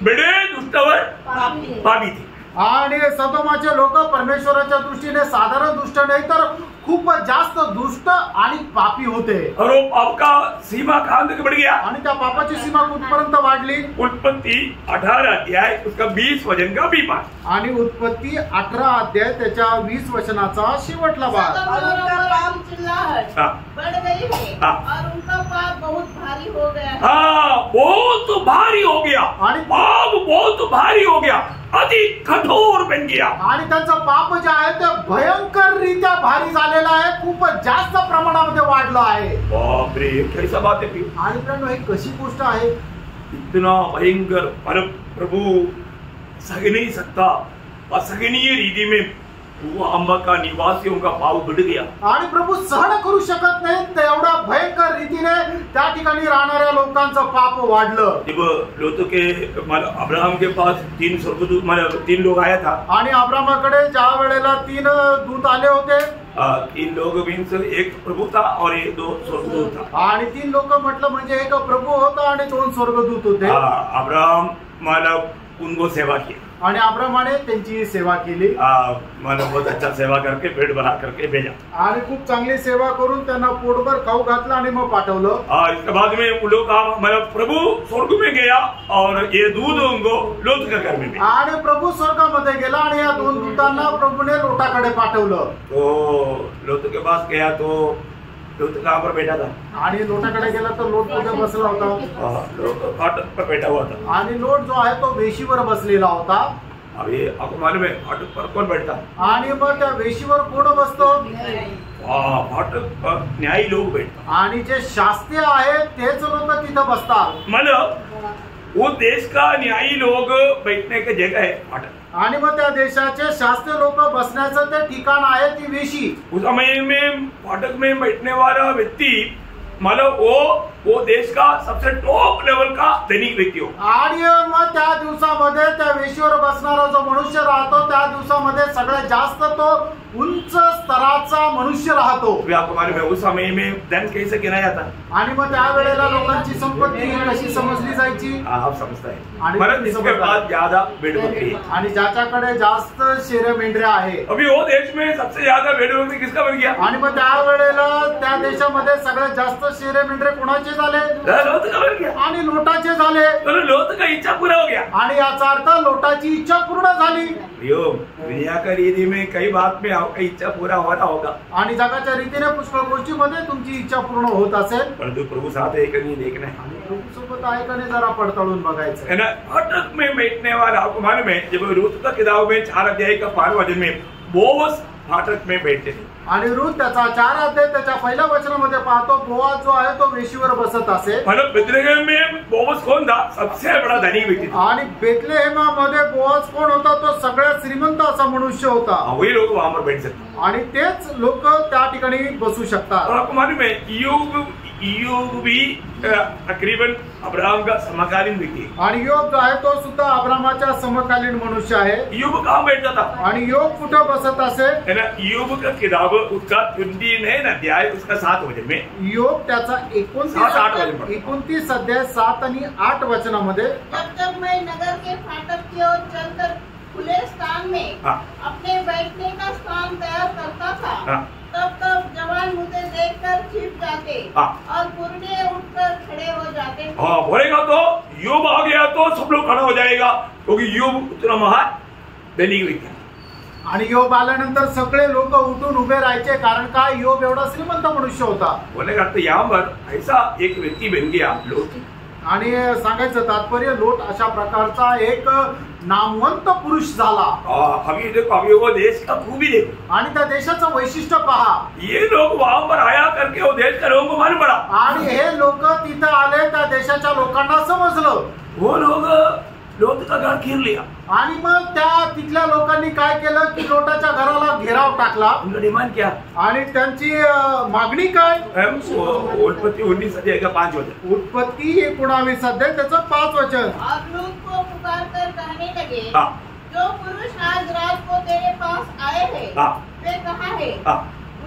बड़े दुष्ट और पापी थे. आणि सदोमाचे लोक परमेश्वराच्या दृष्टीने साधारण दुष्ट नाही तर खूपच जास्त दुष्ट आणि पापी होते. और वो पाप का सीमा कहां तक बढ़ गया? आणि त्या पापाची सीमा कुठपर्यंत वाढली? उत्पत्ति 18 अध्याय उसका 20 वचन का बी पाठ. आणि उत्पत्ती 18 अध्याय त्याच्या 20 वचनाचा शेवटला भाग. और उनका पाप चिल्लाहट हाँ. बढ़ गई है हाँ. और उनका पाप बहुत भारी हो गया है. हाँ, बहुत भारी हो गया. आणि पाप बहुत भारी हो गया, अति कठोर बन गया. आणि त्यांचं पाप जे आहे ते भयंकर रीत्या भारी झालेलं आहे, खूपच जास्त प्रमाणामध्ये वाढलं आहे. बाप रे, कैसा बात है. आणि प्रियांनो, ही कशी गोष्ट आहे? इतना भयंकर परम प्रभु सह नहीं सकता, असहनीय रीति में वो अम्बा का निवासियों का पाप बढ़ गया. आणि प्रभू सहन करू शकत नाही तेवढ्या भयंकर रीतीने त्या ठिकाणी राहणाऱ्या लोकांचं पाप वाढलं. जब लोत के अब्राहम के पास 3 स्वर्गदूत, 3 लोग आया था. आणि अब्रामाकडे ज्या वेळेला 3 दूत आले होते, 3 लोग मीन्स एक प्रभु था और 2 स्वर्गदूत था. आणि 3 लोक म्हटलं म्हणजे एक प्रभू होता आणि 2 स्वर्गदूत होते. अब्राहम उनको सेवा की, आणि अब्रामाने त्यांची सेवा केली. बहुत अच्छा सेवा करके पेट भरा करके भेजा. आणि खूप चांगली सेवा करून त्यांना पोटभर खाऊ घातलं आणि मग पाठवलं. इसके बाद में वो लोग प्रभु स्वर्ग में गया और ये दूध उनको लोत के घर में. आणि प्रभू स्वर्गामध्ये गेला आणि या 2 दूतांना प्रभूने लोटाकडे पाठवलं. तो लोत के पास गया तो लोट कहाँ पर बैठा था? आणि लोटाकडे गेला तर लोट कुठे बसला होता? लोट फाटक पर बैठा हुआ था. आणि लोट जो आहे तो वेशीवर बसलेला होता. अभी आपको मालूम है फाटक पर कौन बैठता? आणि मग त्या वेशीवर कोण बसतो? फाटक पर न्यायी लोग बैठता. आणि जे शास्त्रीय आहेत तेच लोक तिथं बसतात. मतलब वो देश का न्यायी लोग बैठने की जगह है फाटक. आणि मग त्या देशाचे शास्त्रीय लोक बसण्याचं ते ठिकाण आहे ती वेशी. उस समय में फाटक में बैठने वाला व्यक्ति मतलब वो देश का सबसे टॉप लेवल का धनिक व्यक्ती हो. आणि मग त्या दिवसामध्ये त्या वेशीवर बसणारा जो मनुष्य राहतो त्या दिवसामध्ये सगळ्यात जास्त तो उंच स्तराचा मनुष्य राहतो. आपको मालूम है उस समय में धन कैसे गिना जाता? आणि मग त्या वेळेला लोकांची संपत्ती कशी समजली जायची? आप समजता है. आणि मतलब इसके बाद ज्यादा भेड़ बकरी. आणि ज्याच्याकडे जास्त शेरे मेंढऱ्या आहे. अभी वो देश में सबसे ज्यादा भेड़ बकरी किसका बन गया? आणि मग त्या वेळेला त्या देशामध्ये सगळ्यात जास्त शेरे मेंढरे कोणाचे झाले? लोट का बन गया. आणि लोटाचे झाले. तो लोट का इच्छा पूरा हो गया. आणि याचा अर्थ लोटाची इच्छा पूर्ण झाली. दुनिया का रीति में कई बात में आपका इच्छा पूरा हो रहा होगा. आणि जगाच्या रीतीने पुष्कळ गोष्टीमध्ये तुमची इच्छा पूर्ण होत असेल. परंतु प्रभु साथ है कि नहीं देखना है. आणि प्रभू सोबत आहे का नाही जरा पडताळून बघायचं है ना. फाटक में बैठने वाला आपको मालूम है जब रूत का किताब में 4 अध्याय का 5 वचन में बोअज फाटक में बैठते थे. आणि रूत त्याचा 4 अध्याय त्याच्या पहिल्या वचनामध्ये पाहतो बोअज जो आहे तो वेशीवर बसत असे. मतलब बेथलेहेम में बोअज कौन था? सबसे बड़ा धनी व्यक्ति था. आणि बेथलेहेमामध्ये बोअज कोण होता? तो सगळ्यात श्रीमंत असा मनुष्य होता. वही लोग वहां पर बैठ सकते. आणि तेच लोक त्या ठिकाणी बसू शकतात. और आपको मालूम है ईयोब भी तकरीबन अब्राहम का समकालीन व्यक्ती है। आणि योग जो आहे तो सुद्धा अब्रामाच्या समकालीन मनुष्य आहे। ईयोब कहाँ बैठता था? आणि योग कुठं बसत असे? है ना, ईयोब का किताब उसका 29 अध्याय उसका 7 वचन में, योग त्याचा 29 अध्याय 7 आणि 8 वचनामध्ये, जब मैं नगर के फाटक की ओर चलकर खुले स्थान में अपने बैठने का स्थान तैयार करता था, तब जवान मुझे देखकर छिप जाते और पुरने उठकर खड़े हो जाते। हाँ, बोलेगा तो ईयोब आ गया तो सब लोग खड़ा हो जाएगा, क्योंकि ईयोब उतना महान दैनिक व्यक्ती। आणि योग आल्यानंतर सगळे लोक उठून उभे राहायचे, कारण का योग एवढा श्रीमंत मनुष्य होता। बोलेगा तो यहाँ पर ऐसा एक व्यक्ती बन गया लोट। आणि सांगायचं तात्पर्य लोट अशा प्रकारचा एक नामवंत पुरुष झाला। अभी देखो, अभी वो देश का खूबी देखो, आणि त्या देशाचं वैशिष्ट्य पहा। ये लोग वहां पर आया करके वो देश के लोगों को मालूम पड़ा, आणि हे लोक तिथं आले, त्या देशाच्या लोकांना समजलं। वो लोग लोट का घर घेर लिया। आणि मग त्या तिथल्या लोकांनी काय केलं की लोटाच्या घराला घेराव टाकला। उनका डिमांड क्या? आणि त्यांची मागणी काय? उत्पत्ति 19 अध्याय का 5 वचन, उत्पत्ति 19 अध्याय त्याचं 5 वचन। और लूत को पुकार कर कहने लगे, जो पुरुष आज रात को तेरे पास आए हैं वे कहाँ है?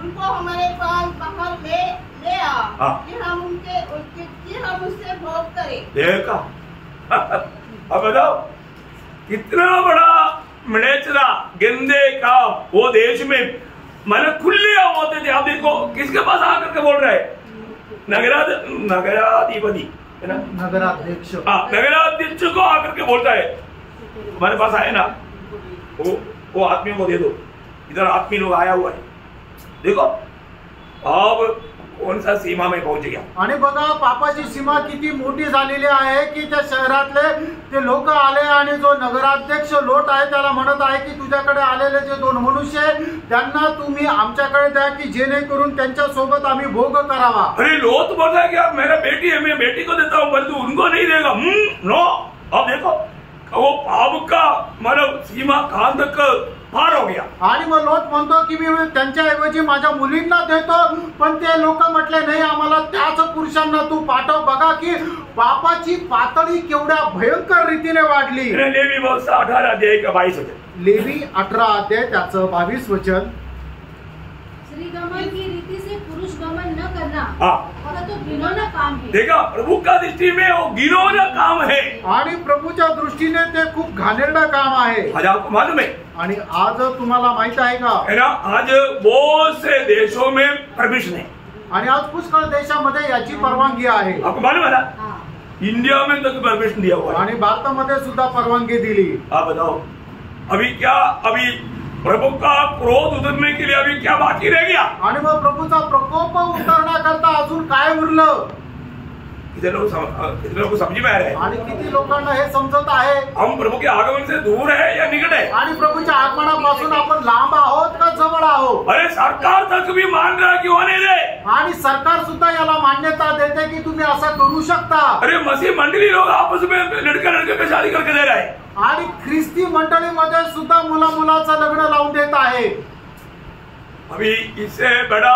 उनको हमारे पास बाहर ले आ कि हम उससे भोग करें। देखा? अब बताओ कितना बड़ा मलेचरा गंदे का वो देश में मन खुले होते थे। आप देखो किसके पास आकर के बोल रहा है? नगराधिपति है ना, नगराध्यक्ष। नगराध्यक्ष को आकर के बोलता है हमारे पास आए ना, वो आदमी को दे दो, इधर आदमी लोग आया हुआ है। देखो अब कौन सा सीमा में पहुंच गया। आणि बघा पापाची सीमा किती मोठी झालेली आहे की त्या शहरातले ते लोक आले आणि जो नगराध्यक्ष लोट आहे त्याला म्हणत आहे की तुझ्याकडे आलेले जे 2 मनुष्य आहे त्यांना तुम्ही आमच्याकडे द्या की जेणेकरून त्यांच्या सोबत आम्ही भोग करावा। अरे लोट बोलता है कि मेरा बेटी है, मैं बेटी को देता हूँ परंतु उनको नहीं देगा। नो, अब देखो वो पाप का मतलब सीमा कहां तक पार हो गया। आणि मग लोट म्हणतो की मी त्यांच्या ऐवजी माझ्या मुलींना देतो, पण ते लोक म्हटले नाही, आम्हाला त्याच पुरुषांना तू पाठव। बघा की पापाची पातळी केवढ्या भयंकर रीतीने वाढली। लेवी 18 अध्याय का 22 वचन, लेवी 18 अध्याय त्याचं 22 वचन, श्रीगमन की रीति से पुरुष गमन न करना और तो घिनौना काम है। देखा, प्रभु का दृष्टि में वो घिनौना काम है। आणि प्रभूच्या दृष्टीने ते खूप घाणेरडं काम आहे। आज आपको मालूम है? आणि आज तुम्हाला माहित आहे का? है ना, आज बहुत से देशों में परमिशन है। आणि आज पुष्कळ देशामध्ये याची परवानगी आहे। आपको मालूम है ना? इंडिया में तक परमिशन दिया हुआ है आणि भारतामध्ये सुद्धा परवानगी दिली। आप बताओ अभी क्या, अभी प्रभु का क्रोध उतरने के लिए अभी क्या बाकी रह गया? आणि मग प्रभूचा प्रकोप उतरण्याकरता अजून काय उरलं? कितने लोग को समझ में आ रहा है? आणि किती लोकांना हे समजत आहे? हम प्रभु के आगमन से दूर है या निकट है? आणि प्रभूच्या आगमनापासून आपण लांब आहोत का जवळ आहोत? अरे सरकार तक भी मान रहा है कि होने दे। आणि सरकार सुद्धा याला मान्यता देते की तुम्ही असं करू शकता। अरे मसीह मंडली लोग आपस में लड़का का शादी करके दे रहा है। आणि ख्रिस्ती मंडळीमध्ये सुद्धा मुलाचं लग्न लावून देत आहे। अभी इससे बड़ा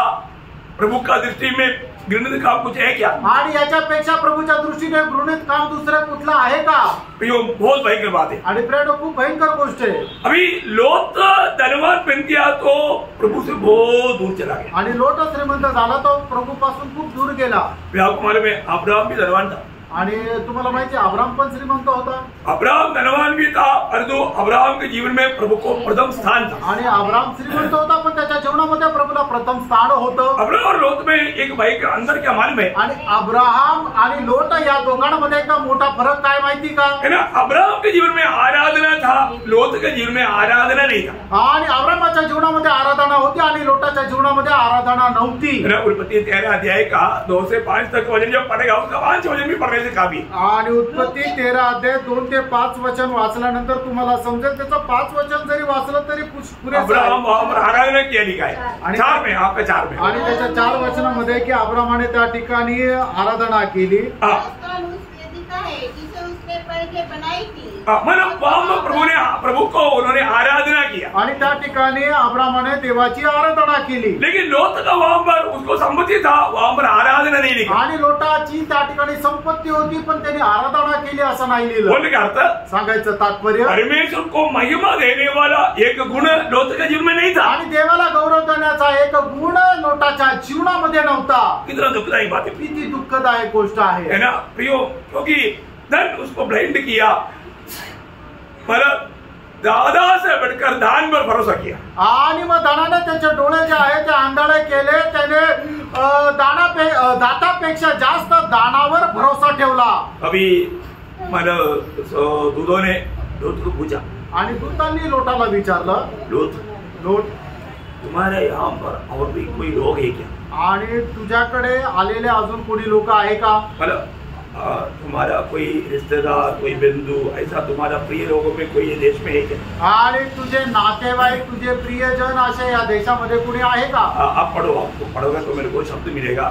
प्रभु का दृष्टि में घृणित काम कुछ है क्या? आणि याच्यापेक्षा प्रभूच्या दृष्टीने घृणित काम दुसरं कुठलं आहे का? ये बहुत भयंकर बात है। आणि प्रेड खूप भयंकर गोष्ट आहे। अभी लोट धनवान बन गया तो प्रभु से बहुत दूर चला गया। आणि लोट श्रीमंत झाला तो प्रभू पासून खूप दूर गेला। आपको मालूम है अब्राहम भी धनवान था। आणि तुम्हाला माहिती अब्राहम पण श्रीमंत होता। अब्राहम धनवान भी था परंतु अब्राहम के जीवन में प्रभु को प्रथम स्थान था। आणि अब्राहम श्रीमंत होता पण त्याच्या जीवनामध्ये प्रभूला प्रथम स्थान होतं। अब्राहम और लोट में एक भयंकर अंतर क्या मालूम है? आणि अब्राहम आणि लोट या दोघांमध्ये एक मोठा फरक काय माहिती का? है ना, अब्राहम के जीवन में आराधना था, लोट के जीवन में आराधना नहीं था। आणि अब्राहमाच्या जीवनामध्ये आराधना होती आणि लोटाच्या जीवनामध्ये आराधना नव्हती। उत्पत्ति 13 अध्याय का 2 से 5 तक वचन जब पढ़ेगा उसका 5 वचन भी पढ़ने से काफी। आणि उत्पत्ति 13 अध्याय 2 ते 5 वचन वाचल्यानंतर तुम्हाला समजेल त्याचं 5 वचन जरी वाचलं तरी पुरेसं आहे। अब्राहम वहां पर आराधना केली काय? 4 में आपका 4 में आणि त्याच्या 4 वचनामध्ये की अब्राहमाने त्या ठिकाणी आराधना केली। स्थान उस वेदी का है जिसे उसने करके बनाई थी। मतलब वहाँ प्रभु को उन्होंने आराधना किया आणि त्या ठिकाणी अब्रामाने देवाची आराधना केली। लेकिन लोत का वहाँ पर उसको संपत्ति था, वहाँ पर आराधना नहीं लिखा। आणि लोटाची त्या ठिकाणी संपत्ती होती पण त्यांनी आराधना केली असं नाही लिहिलं। बोलने का अर्थ सांगायचं तात्पर्य परमेश्वर को महिमा देने वाला एक गुण लोत के जीवन में नहीं था। आणि देवाला गौरव देण्याचा एक गुण लोटाच्या जीवनामध्ये नव्हता। कितना दुखदायी बात है, किती दुःखदायक गोष्ट आहे है ना प्रियो, क्योंकि धन उसको ब्लाइंड किया, मतलब दादा से बढ़कर दान पर भरोसा किया। आणि मग धनाने त्याचे डोळे जे आहे ते आंधळे केले, त्याने दातापेक्षा जास्त दानावर भरोसा ठेवला। अभी मतलब दूधों ने लोत को पूछा, आणि दूतांनी लोटाला विचारलं, लोट तुम्हारे यहाँ पर और भी कोई लोग है क्या? आणि तुझ्याकडे आलेले अजून कोणी लोक आहे का? मतलब तुम्हारा कोई रिश्तेदार, कोई बंधु, ऐसा तुम्हारा प्रिय लोगों में कोई ये देश में है क्या? आणि तुझे नातेवाईक, तुझे प्रियजन असे या देशामध्ये कोणी आहे का? आप पढ़ो, आपको पढ़ोगे तो मेरे को शब्द मिलेगा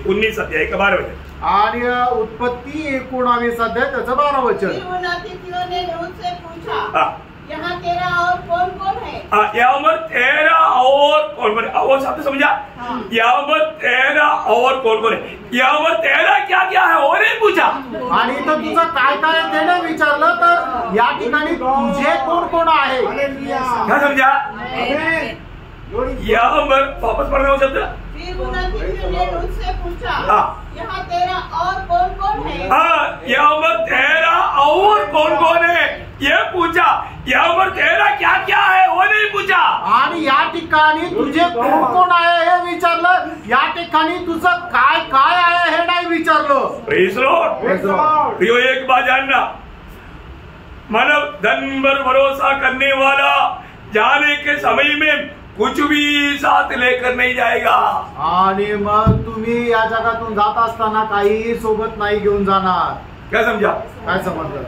19 अध्याय का 12 वचन। आणि उत्पत्ती 19 अध्याय त्याचं 12 वचन। फिर उन अतिथियों ने लूत से पूछा, यहाँ तेरा और कौन कौन है? यहाँ पर तेरा और कौन कौन है? वो शब्द समझा? यहाँ पर तेरा और कौन कौन है? यहाँ पर तेरा क्या क्या है और नहीं पूछा। आणि इथं तुझं काय काय त्याने विचारलं, तर या ठिकाणी तुझे कोण कोण आहे क्या समझा? यहाँ पर वापस पढ़ना वो शब्द। फिर उन अतिथियों ने लूत से पूछा, यहाँ तेरा और कौन कौन है? यहाँ पर तेरा और कौन कौन है ये पूछा, यहाँ पर तेरा क्या क्या है वो नहीं पूछा। आणि या ठिकाणी तुझे कोण कोण आहे हे विचारलं, या ठिकाणी तुझं काय काय आहे हे नाही विचारलं। Praise Lord. प्रियो, एक बात जानना, मानव धन पर भरोसा करने वाला जाने के समय में कुछ भी साथ लेकर नहीं जाएगा। आणि मग तुम्ही या जगातून जात असताना काही सोबत नाही घेऊन जाणार। क्या समझा? काय समजलं?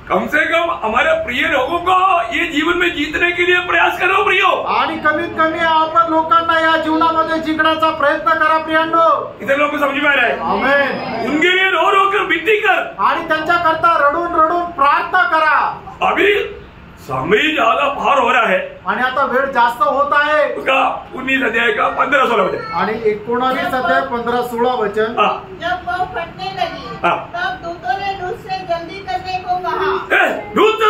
कम से कम हमारे प्रिय लोगों को ये जीवन में जीतने के लिए प्रयास करो प्रियो। आणि कमीत कमी आपण लोकांना या जीवनामध्ये जिंकण्याचा प्रयत्न करा प्रियांनो। इतने लोगों को समझ में आ रहा है? आमेन। उनके लिए रो रो कर विनती कर, आणि त्यांच्या करता रडून रडून प्रार्थना करा। अभी समय ज्यादा पार हो रहा है। आणि आता वेळ जास्त होत आहे। उसका 19 अध्याय का 15-16 वचन। आणि 19 अध्याय 15-16 वचन। जब वो फटने लगी तब दूतों ने लूत से जल्दी करने को कहा। लूत,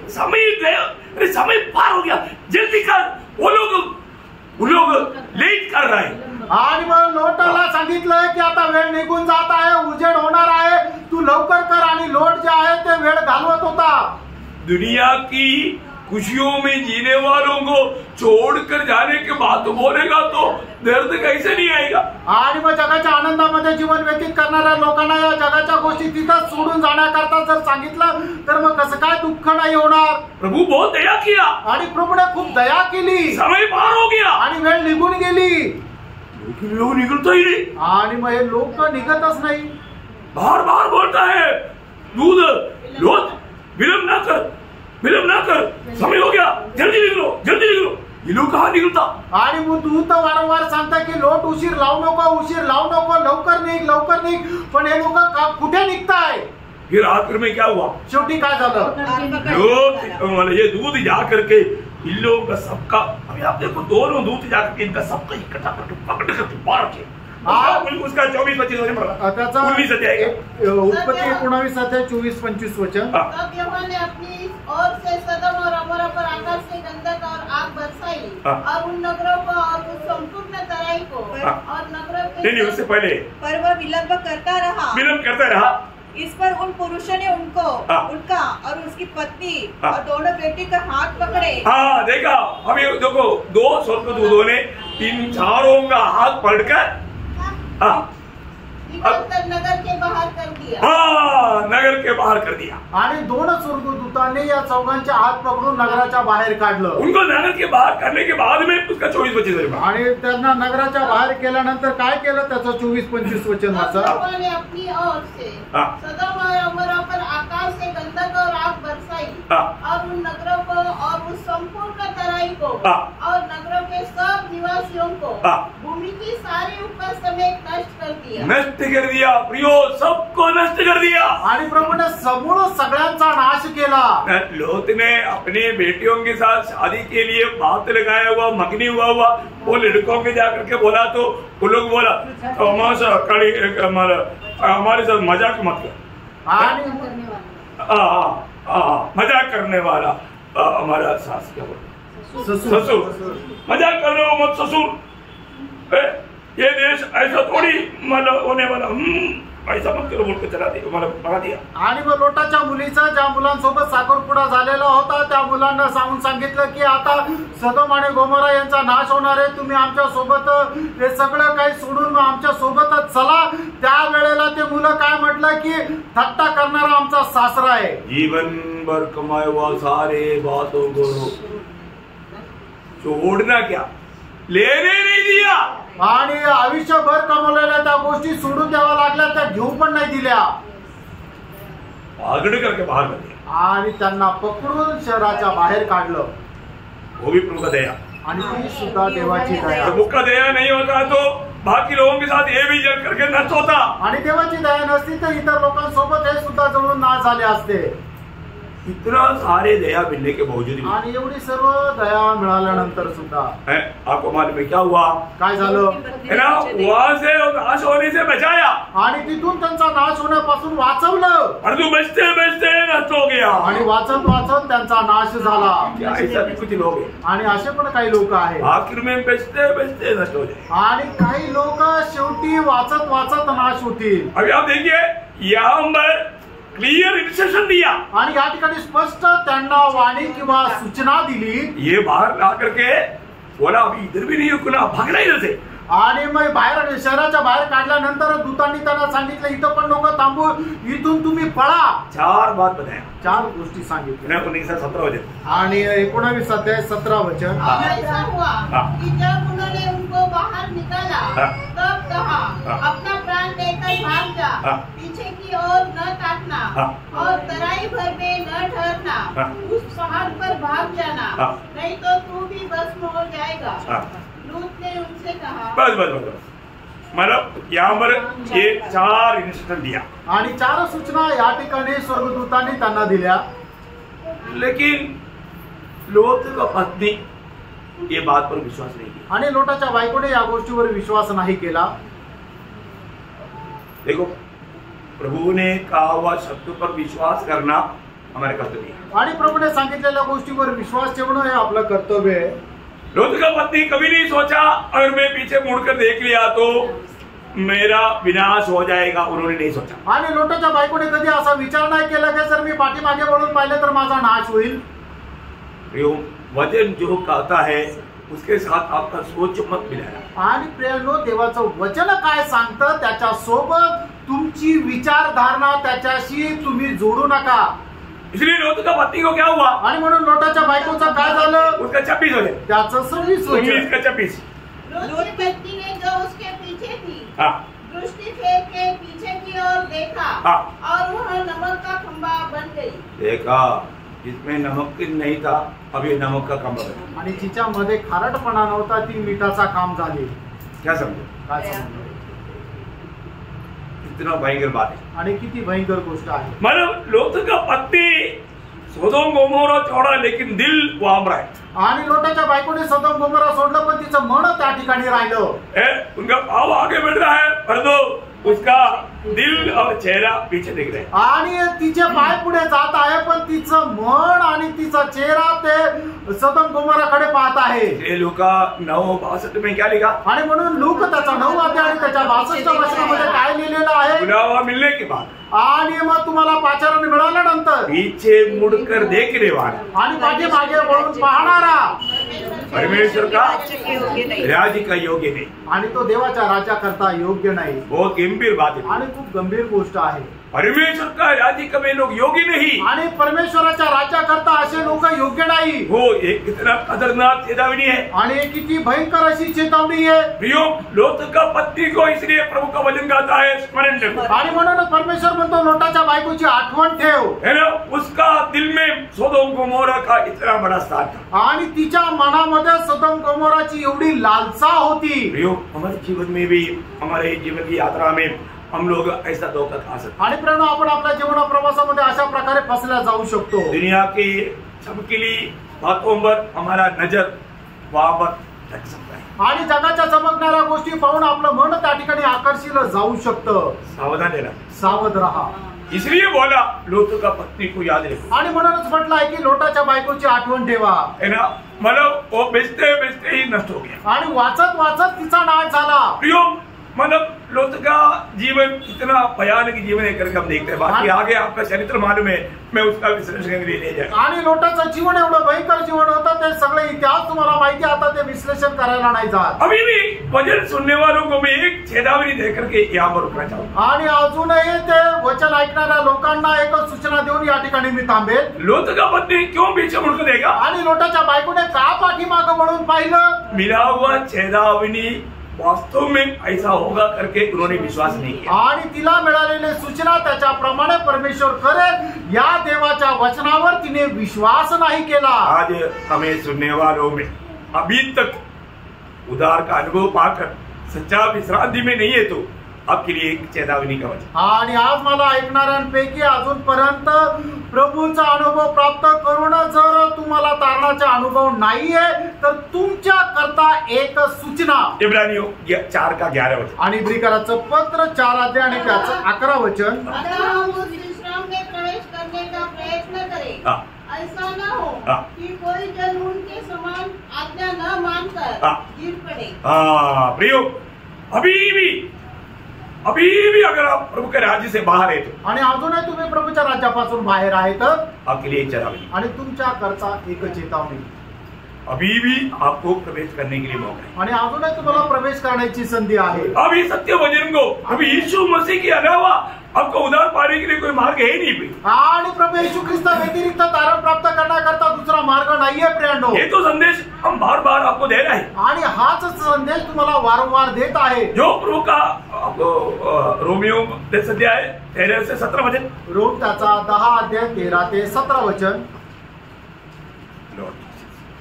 समय पार हो गया, जल्दी कर। वो लोग लेट कर रहे हैं। आणि मग लोटाला सांगितलं की आता वेळ निघून जात आहे, उजेड होणार आहे, तू लवकर कर। आणि लोट जे आहे ते वेळ घालवत होता। दुनिया की खुशियों में जीने वालों को छोड़कर जाने के बाद तो बोलेगा तो दर्द कैसे नहीं आएगा। आणि मग जगाच्या आनंदामध्ये जीवन व्यतीत करणाऱ्या लोकांना या जगाच्या गोष्टी तिथं सोडून जाण्याकरता जर सांगितलं तर मग कसं काय दुःख नाही होणार। प्रभु बहुत दया किया आणि प्रभूने खूप दया केली। समय पार हो गया आणि वेळ निघून गेली, लेकिन लोग निकलता ही नहीं। आणि मग हे लोक निघतच नाही। बार बार बोलता है दूध, लोट, विलंब ना कर, समय हो गया, जल्दी निकलो। ये लोग कहाँ निकलता? आणि मग तू तर वारंवार सांगता की लोट उशीर लावू नको, लवकर निघ, पण हे लोक कुठे निघताय? फिर आखिर में क्या हुआ? शेवटी काय झालं? लोग ये दूध जा करके इन लोगों का सबका, अभी आप देखो दोनों दूध जा करके इनका सबका इकट्ठा पकड़ कर मार के उसका 24-25 वचन पढ़ा। त्याचा 19 अध्याय उत्पत्ती 19 अध्याय 24-25 वचन। तब यहोवा ने अपनी ओर से सदम और अमोरा पर आकाश से गंधक और आग बरसाई और उन नगरों को और उस संपूर्ण तराई को और नगरों के नहीं, उससे पहले पर वह विलंब करता रहा। इस पर उन पुरुषों ने उनका और उसकी पत्नी और दोनों बेटी का हाथ पकड़े। हाँ, देखा अभी देखो, 2 स्वर्गदूतों ने इन चारों का हाथ पकड़कर नगर के बाहर कर दिया। नगर के बाहर कर दिया। आणि 2 स्वर्गदूतांनी या चौघांचे हात पकडून नगराच्या बाहेर काढलं। उनको नगर के बाहर करने के बाद में उसका 24-25 वचन। आणि त्यांना नगराच्या बाहेर केल्यानंतर काय केलं त्याचं 24-25 वचन वाचा। यहोवा ने अपनी ओर से सदम और अमोरा पर आकाश से गंधक और आग बरसाई और उन नगरों को और उस संपूर्ण तराई को और नगरों के सब निवासियों को भूमि उनकी सारी उपज समेत नष्ट कर दिया। नष्ट कर दिया प्रियो, सबको नष्ट कर दिया। आणि प्रभूने समूळ सगळ्यांचा नाश केला। लोत ने अपनी बेटियों के साथ शादी के लिए बात लगाया हुआ, मगनी हुआ वो लड़कों के जाकर के बोला तो वो लोग बोला हमारे साथ मजाक मत कर। आणि मजाक करने वाला हमारा सास क्या बोलते, ससुर, मजाक करने वाला मत ससुर, ये देश ऐसा थोड़ी मतलब होने वाला, ऐसा मत करो बोल के चला दिया, मला भगा दिया। आणि मग लोटाच्या मुलीचा ज्या मुलांसोबत साखरपुडा झालेला होता त्या मुलांना सांगितलं की आता सदोम आणि गोमोरा यांचा नाश होणार आहे, तुम्ही आमच्या सोबत हे सगळं काही सोडून मग आमच्या सोबतच चला। त्या वेळेला ते मुलं काय म्हटलं की थट्टा करणारा आमचा सासरा आहे। जीवन भर कमाए हुआ सारे बातों को छोड़ना क्या, लेने नहीं दिया। आणि आयुष्यभर कमवलेल्या त्या गोष्टी सोडून द्याव्या लागल्या, त्या घेऊ पण नाही दिल्या भागड़ करके बाहर कर दिया आणि त्यांना पकडून शहराच्या बाहेर काढलं। वो भी प्रभु का दया। आणि ती सुद्धा देवाची दया। प्रभु का दया नहीं होता तो बाकी लोगों के साथ ये भी जल करके नष्ट होता। आणि देवाची दया नसती तर इतर लोकांसोबत हे सुद्धा जळून नाश झाले असते। इतना सारे दया मिलने के बावजूद भी आणि एवढी सर्व दया मिळाल्यानंतर सुद्धा है, आपको मालूम है क्या हुआ काय झालं है ना, वहां से नाश होने से बचाया आणि तिथून त्यांचा नाश होण्यापासून वाचवलं। और तू बचते बचते नष्ट हो गया। आणि वाचत वाचत त्यांचा नाश झाला। क्या ऐसा भी कुछ लोग हैं, आणि असे पण काही लोक आहेत आखिर में बचते बचते नष्ट हो जाए। आणि काही लोक शेवटी वाचत वाचत नाश होतील। अभी आप देखिए यहाँ पर क्लियर इंस्ट्रक्शन दिया आणि या ठिकाणी स्पष्ट त्यांना वाणी किंवा सूचना दिली। ये बाहर ला करके बोला अभी इधर भी नहीं रुकना, भागना इधर से। आणि मग बाहेर शहराच्या बाहेर काढल्यानंतर दूतांनी त्यांना सांगितलं इथं पण नको थांबू, इथून तुम्ही पळा। चार बात बताया, चार गोष्टी सांगितल्या। 19:17 वचन आणि 19 अध्याय 17 वचन। और ऐसा हुआ कि जब उन्होंने उनको बाहर निकाला तब कहा अपना प्राण लेकर भाग जा, पीछे की ओर न ताकना और तराई भर में न ठहरना, उस पहाड़ पर भाग जाना, नहीं तो तू भी भस्म हो जाएगा। लूत ने उनसे कहा बस बस बस बस, मतलब यहाँ पर ये चार इंस्ट्रक्शन दिया आणि चार सूचना या ठिकाणी स्वर्गदूतांनी त्यांना दिल्या। लेकिन लोत का पत्नी ये बात पर विश्वास नहीं किया। आणि लोटाच्या बायकोने या गोष्टीवर विश्वास नाही केला। देखो प्रभु ने कहा हुआ शब्द पर विश्वास करना हमारे कर्तव्य है। आणि प्रभूने सांगितलेल्या गोष्टीवर विश्वास ठेवणं हे आपलं कर्तव्य आहे। लोत का पत्नी कभी नहीं सोचा अगर मैं पीछे मुड़कर देख लिया तो मेरा विनाश हो जाएगा, उन्होंने नहीं सोचा। आणि लोटाच्या बायकोने कधी असा विचार नाही केला की जर मी पाठीमागे वळून पाहिलं तर माझा नाश होईल। वचन जो कहता है उसके साथ आपका सोच मत मिलाया। आणि प्रियांनो देवाचं वचन काय सांगतं त्याच्या सोबत तुमची विचारधारणा त्याच्याशी तुम्ही जोडू नका। इसलिए लोत का पत्नी को क्या हुआ, आणि म्हणून लोटाच्या बायकोचं काय झालं, उसका 26 हो जाए, त्याचं 26 वचन। 19 का 26। लूत की पत्नी ने जो उसके पीछे थी दृष्टि फेर के पीछे की ओर देखा और वह नमक का खंबा बन गई। देखा जिसमें नमक नहीं था अभी नमक का खंबा बना। आणि तिच्यामध्ये खारटपणा नव्हता, ती मिठाचा काम झाली। क्या समझो, काय समजलं? इतना भयंकर बात है आणि किती भयंकर गोष्ट आहे। मतलब लोत का पत्नी सोदोम गोमोरा छोड़ा लेकिन दिल वहां पर है। आणि लोटाच्या बायकोने सदोम गोमोरा सोडलं पण तिचं मन त्या ठिकाणी राहिलं। उनका भाव आगे बढ़ रहा है परंतु उसका दिल और चेहरा पीछे दिख रहे हैं। आणि तिचे पाय पुढे जात आहे पण तिचं मन आणि तिचा चेहरा ते सदोम गोमोराकडे पाहत आहे। ये लूका 9:62 में क्या लिखा, आणि म्हणून लूक त्याचा 9 अध्याय आणि त्याच्या 62 वचनामध्ये काय लिहिलेलं आहे, बुलावा मिलने के बाद आणि मग तुम्हाला पाचारण मिळाल्यानंतर पीछे मुड़कर देखने वाला आणि पाठीमागे वळून पाहणारा परमेश्वर का राज्य का योग्य नहीं। आणि तो देवाच्या राज्याकरता योग्य नाही। बहुत गंभीर बात है। आणि खूप गंभीर गोष्ट आहे। परमेश्वर का राज्य का में लोग योग्य नहीं, आणि परमेश्वराच्या राज्याकरता असे लोक योग्य नाही। वो एक कितना खतरनाक चेतावनी है आणि किती भयंकर अशी चेतावणी आहे। प्रियो लोत का पत्नी को इसलिए प्रभु का वचन कहता है स्मरण रखो। आणि म्हणून परमेश्वर म्हणतो लोटाच्या बायकोची आठवण ठेव। है ना, उसका दिल में सोदोम गोमोरा का इतना बड़ा स्थान था। आणि तिच्या मनामध्ये सदोम गोमोराची एवढी लालसा होती। प्रियो, हमारे जीवन में भी, हमारे जीवन की यात्रा में हम लोग ऐसा धोखा खा सकते। आणि प्रेरणा आपण आपल्या जीवन प्रवासामध्ये अशा प्रकारे फसल्या जाऊ शकतो। दुनिया की चमकीली बातों पर हमारा नजर वहां पर लग सकता है आणि जगाच्या चमकणाऱ्या गोष्टी पाहून आपलं मन त्या ठिकाणी आकर्षित जाऊ शकतं। सावधान रहना। सावध रहा। इसलिए बोला लोट का पत्नी को याद रखो। आणि म्हणूनच म्हटलं आहे की लोटाच्या बायकोची आठवण ठेवा। है ना, मतलब वो बेचते बेचते ही नष्ट हो गया। आणि वाचत वाचत तिचा नाश झाला। प्रियो, मतलब लोट का जीवन इतना भयानक जीवन है करके हम देखते हैं। बाकी आगे आपका चरित्र मालूम है, मैं उसका विश्लेषण के लिए ले जाऊंगा। आणि लोटाचं जीवन एवढं भयंकर जीवन होतं, ते सगळे इतिहास तुम्हाला माहिती, आता ते विश्लेषण करायला नाही जात। अभी भी वचन सुनने वालों को मैं एक चेतावनी देकर के यहाँ पर रुकना चाहूंगा। आणि अजूनही ते वचन ऐकणाऱ्या लोकांना एक सूचना देऊन या ठिकाणी मी थांबेल। लोट का पत्नी क्यों पीछे मुड़कर देगा? आणि लोटाच्या बायकोने का पाठीमागं वळून पाहिलं? मिला हुआ चेतावनी वास्तव में ऐसा होगा करके उन्होंने विश्वास नहीं किया। आणि तिला मिळालेली सूचना त्याच्याप्रमाणे परमेश्वर करेल या देवाच्या वचनावर तिने विश्वास नाही केला। आज हमें सुनने वालों में अभी तक उद्धार का अनुभव पाकर सच्चा विश्रांति में नहीं है तो आपके लिए एक चेतावनी का वचन। आणि आज मला ऐकणाऱ्यांपैकी अजूनपर्यंत प्रभूचा अनुभव प्राप्त करून जर तुम्हाला तारणाचा अनुभव नाहीये तर तुमच्या करता एक सूचना। इब्रानियों 4:11 वचन। आणि इब्रिकराचं पत्र 4 अध्याय आणि त्याचं 11 वचन। अतः हम उस विश्राम में प्रवेश करने का प्रयत्न करें। ऐसा न हो कि कोई जन उनके समान आज्ञा न मानकर गिर पड़े। प्रियो, अभी भी अगर आप प्रभु के राज्य से बाहर है तो, आणि अजूनही तुम्ही प्रभूच्या राज्यापासून बाहेर आहे तर आपके लिए एक चेतावनी। आणि तुमच्या करता एक चेतावणी। अभी भी आपको प्रवेश करने के लिए मौका है। आणि अजूनही तुम्हाला प्रवेश करण्याची संधी आहे। अभी सत्य वचन को, अभी यीशु मसीह के अलावा आपको उद्धार पाने के लिए कोई मार्ग है नहीं भी। आणि प्रभू येशू ख्रिस्त व्यतिरिक्त तारण प्राप्त करण्याकरता दुसरा मार्ग नाहीये प्रियांनो। ये तो संदेश हम बार बार आपको दे रहे हैं। आणि हाच संदेश तुम्हाला वारंवार देत आहे। जो प्रभु का आपको रोमियो 10 अध्याय 13 से 17 वचन। रोम त्याचा 10 अध्याय 13 ते 17 वचन।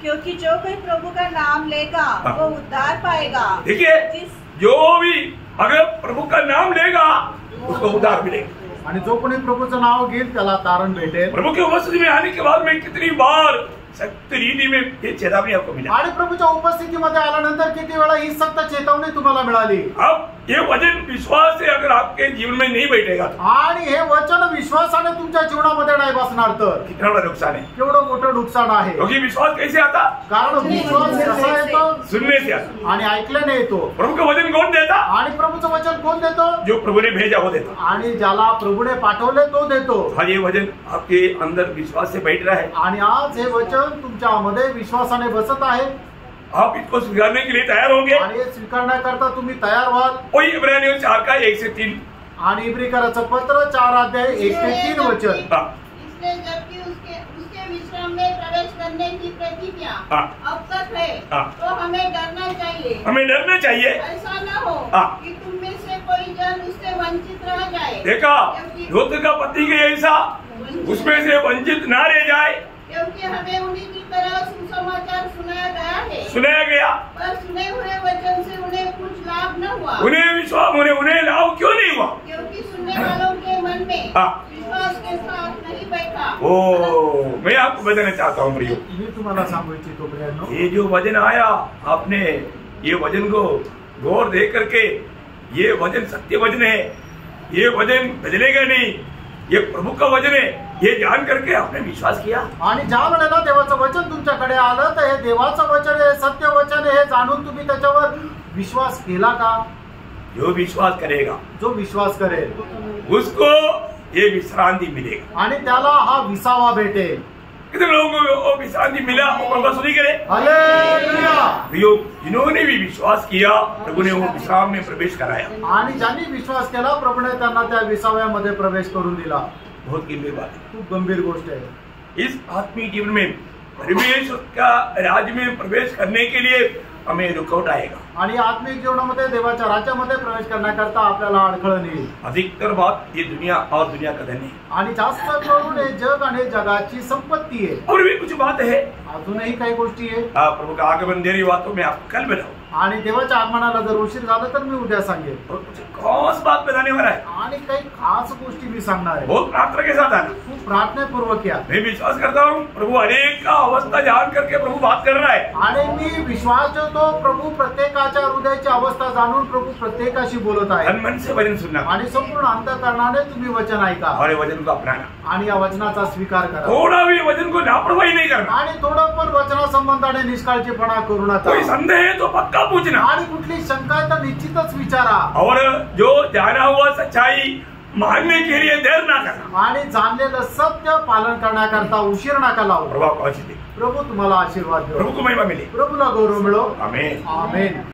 क्योंकि जो कोई प्रभु का नाम लेगा वो उद्धार पाएगा। देखिए, जो भी अगर प्रभु का नाम लेगा उसको उद्धार मिलेगा। आणि जो कोणी प्रभूचं नाव घेईल त्याला तारण भेटेल। प्रभु की उपस्थिति में आने के बाद में कितनी बार सख्त रीति में ये चेतावनी आपको मिला। आणि प्रभूच्या उपस्थितीमध्ये आल्यानंतर किती वेळा ही सक्त चेतावणी तुम्हाला मिळाली। अब ये वचन विश्वास से अगर आपके जीवन में नहीं बैठेगा तो, आणि हे वचन विश्वासाने तुमच्या जीवनामध्ये नाही बसणार तर कितना बड़ा नुकसान है। केवढं मोठं नुकसान आहे। क्योंकि विश्वास कैसे आता? कारण विश्वास कसा येतो? सुनने से आता। आणि ऐकल्याने येतो। प्रभु का वचन कौन देता? आणि प्रभूचं वचन कोण देतो? जो प्रभु ने भेजा वो देता। आणि ज्याला प्रभूने पाठवले तो देतो। हाँ, ये वचन आपके अंदर विश्वास से बैठ रहा है। आणि आज हे वचन तुमच्यामध्ये विश्वासाने बसत आहे। आप इसको स्वीकारने के लिए तैयार होंगे। आणि स्वीकारण्याकरता तुम्ही तयार व्हाल। वही इब्रानियों 4:1 से 3। आणि इब्रिकराचं पत्र 4 अध्याय 1 ते 3 वचन। इसलिए जबकि उसके विश्राम में प्रवेश करने की प्रतिज्ञा अब तक है तो हमें डरना चाहिए। हमें डरना चाहिए। ऐसा न हो कि तुम में से कोई जन उससे वंचित रह जाए। देखा, लोट का पति के ऐसा उसमें से वंचित ना रह जाए। क्योंकि हमें उन्हीं की तरह सुसमाचार सुनाया गया पर सुने हुए वचन से उन्हें कुछ लाभ न हुआ। उन्हें विश्वास उन्हें लाभ क्यों नहीं हुआ? क्योंकि सुनने वालों के मन में विश्वास के साथ नहीं बैठा। मैं आपको बताना चाहता हूँ प्रियो, मी तुम्हाला सांगू इच्छितो प्रियांनो, ये जो वचन आया, आपने ये वचन को गौर दे करके, ये वचन सत्य वचन है, ये वचन बदलेगा नहीं, ये प्रभु का वचन है, ये जान करके आपने विश्वास किया। आणि ज्या वेळेला देवाचं वचन तुमच्याकडे आलं तर हे देवाचं वचन आहे, सत्य वचन आहे, हे जाणून तुम्ही त्याच्यावर विश्वास केला का? जो विश्वास करेगा, जो विश्वास करेल उसको ये विश्रांति मिलेगा आणि त्याला हा विसावा भेटेल। कितने लोगों को वो विश्रांति मिला? वो प्रभु सुनी करे। हालेलुया। जिन्होंने भी विश्वास किया, प्रभु ने वो विश्राम में प्रवेश कराया। आणि ज्यांनी विश्वास केला, प्रभूने त्यांना त्या विसाव्यामध्ये प्रवेश करून दिला। बहुत गंभीर बात है, खूप गंभीर गोष्ट आहे। इस आत्मिक जीवन में परमेश्वर का राज्य में प्रवेश करने के लिए हमें रुकावट आएगा। आणि आत्मिक जीवनामध्ये देवाच्या राज्यामध्ये प्रवेश करण्याकरता आपल्याला अडखळण येईल। अधिकतर बात ये दुनिया और दुनिया का धन है, आणि जास्त करून हे जग आणि जगाची संपत्ती आहे। और भी कुछ बात है, अजूनही काही गोष्टी आहे। प्रभु का आगमन देरी हुआ तो मैं आपको कल बताऊं, आणि देवाच्या आगमनाला जर उशीर झाला तर मी उद्या सांगेन। और कुछ खास बात बताने वाला है, आणि काही खास गोष्टी मी सांगणार आहे। बहुत प्रार्थना के साथ आना। खूप प्रार्थनापूर्वक या। मैं विश्वास करता हूँ प्रभु अनेक का अवस्था जान करके प्रभु बात कर रहा है, आणि मी विश्वास ठेवतो प्रभू प्रत्येकाच्या हृदयाची अवस्था जाणून प्रभू प्रत्येकाशी बोलत आहे। तन मन से वचन सुनना आणि संपूर्ण अंतःकरणाने तुम्ही वचन ऐका और ये वचन को अपनाना, आणि या वचनाचा स्वीकार करा। थोड़ा भी वचन को लापरवाही नहीं करना। आणि थोडं पण वचना संबंधाने निष्काळजीपणा करू नका। कोई संदेह है तो पक्का पूछना, आणि कुठली शंका आहे तर निश्चितच विचारा। और जो जाना हुआ सच्चाई मानने के लिए देर ना करना। आणि जाणलेलं सत्य पालन करण्याकरता उशीर नका लावू। प्रभु आपको आशीष दे, प्रभू तुम्हाला आशीर्वाद देव। प्रभु को महिमा मिले, प्रभूला गौरव मिळो। आमेन। आमेन।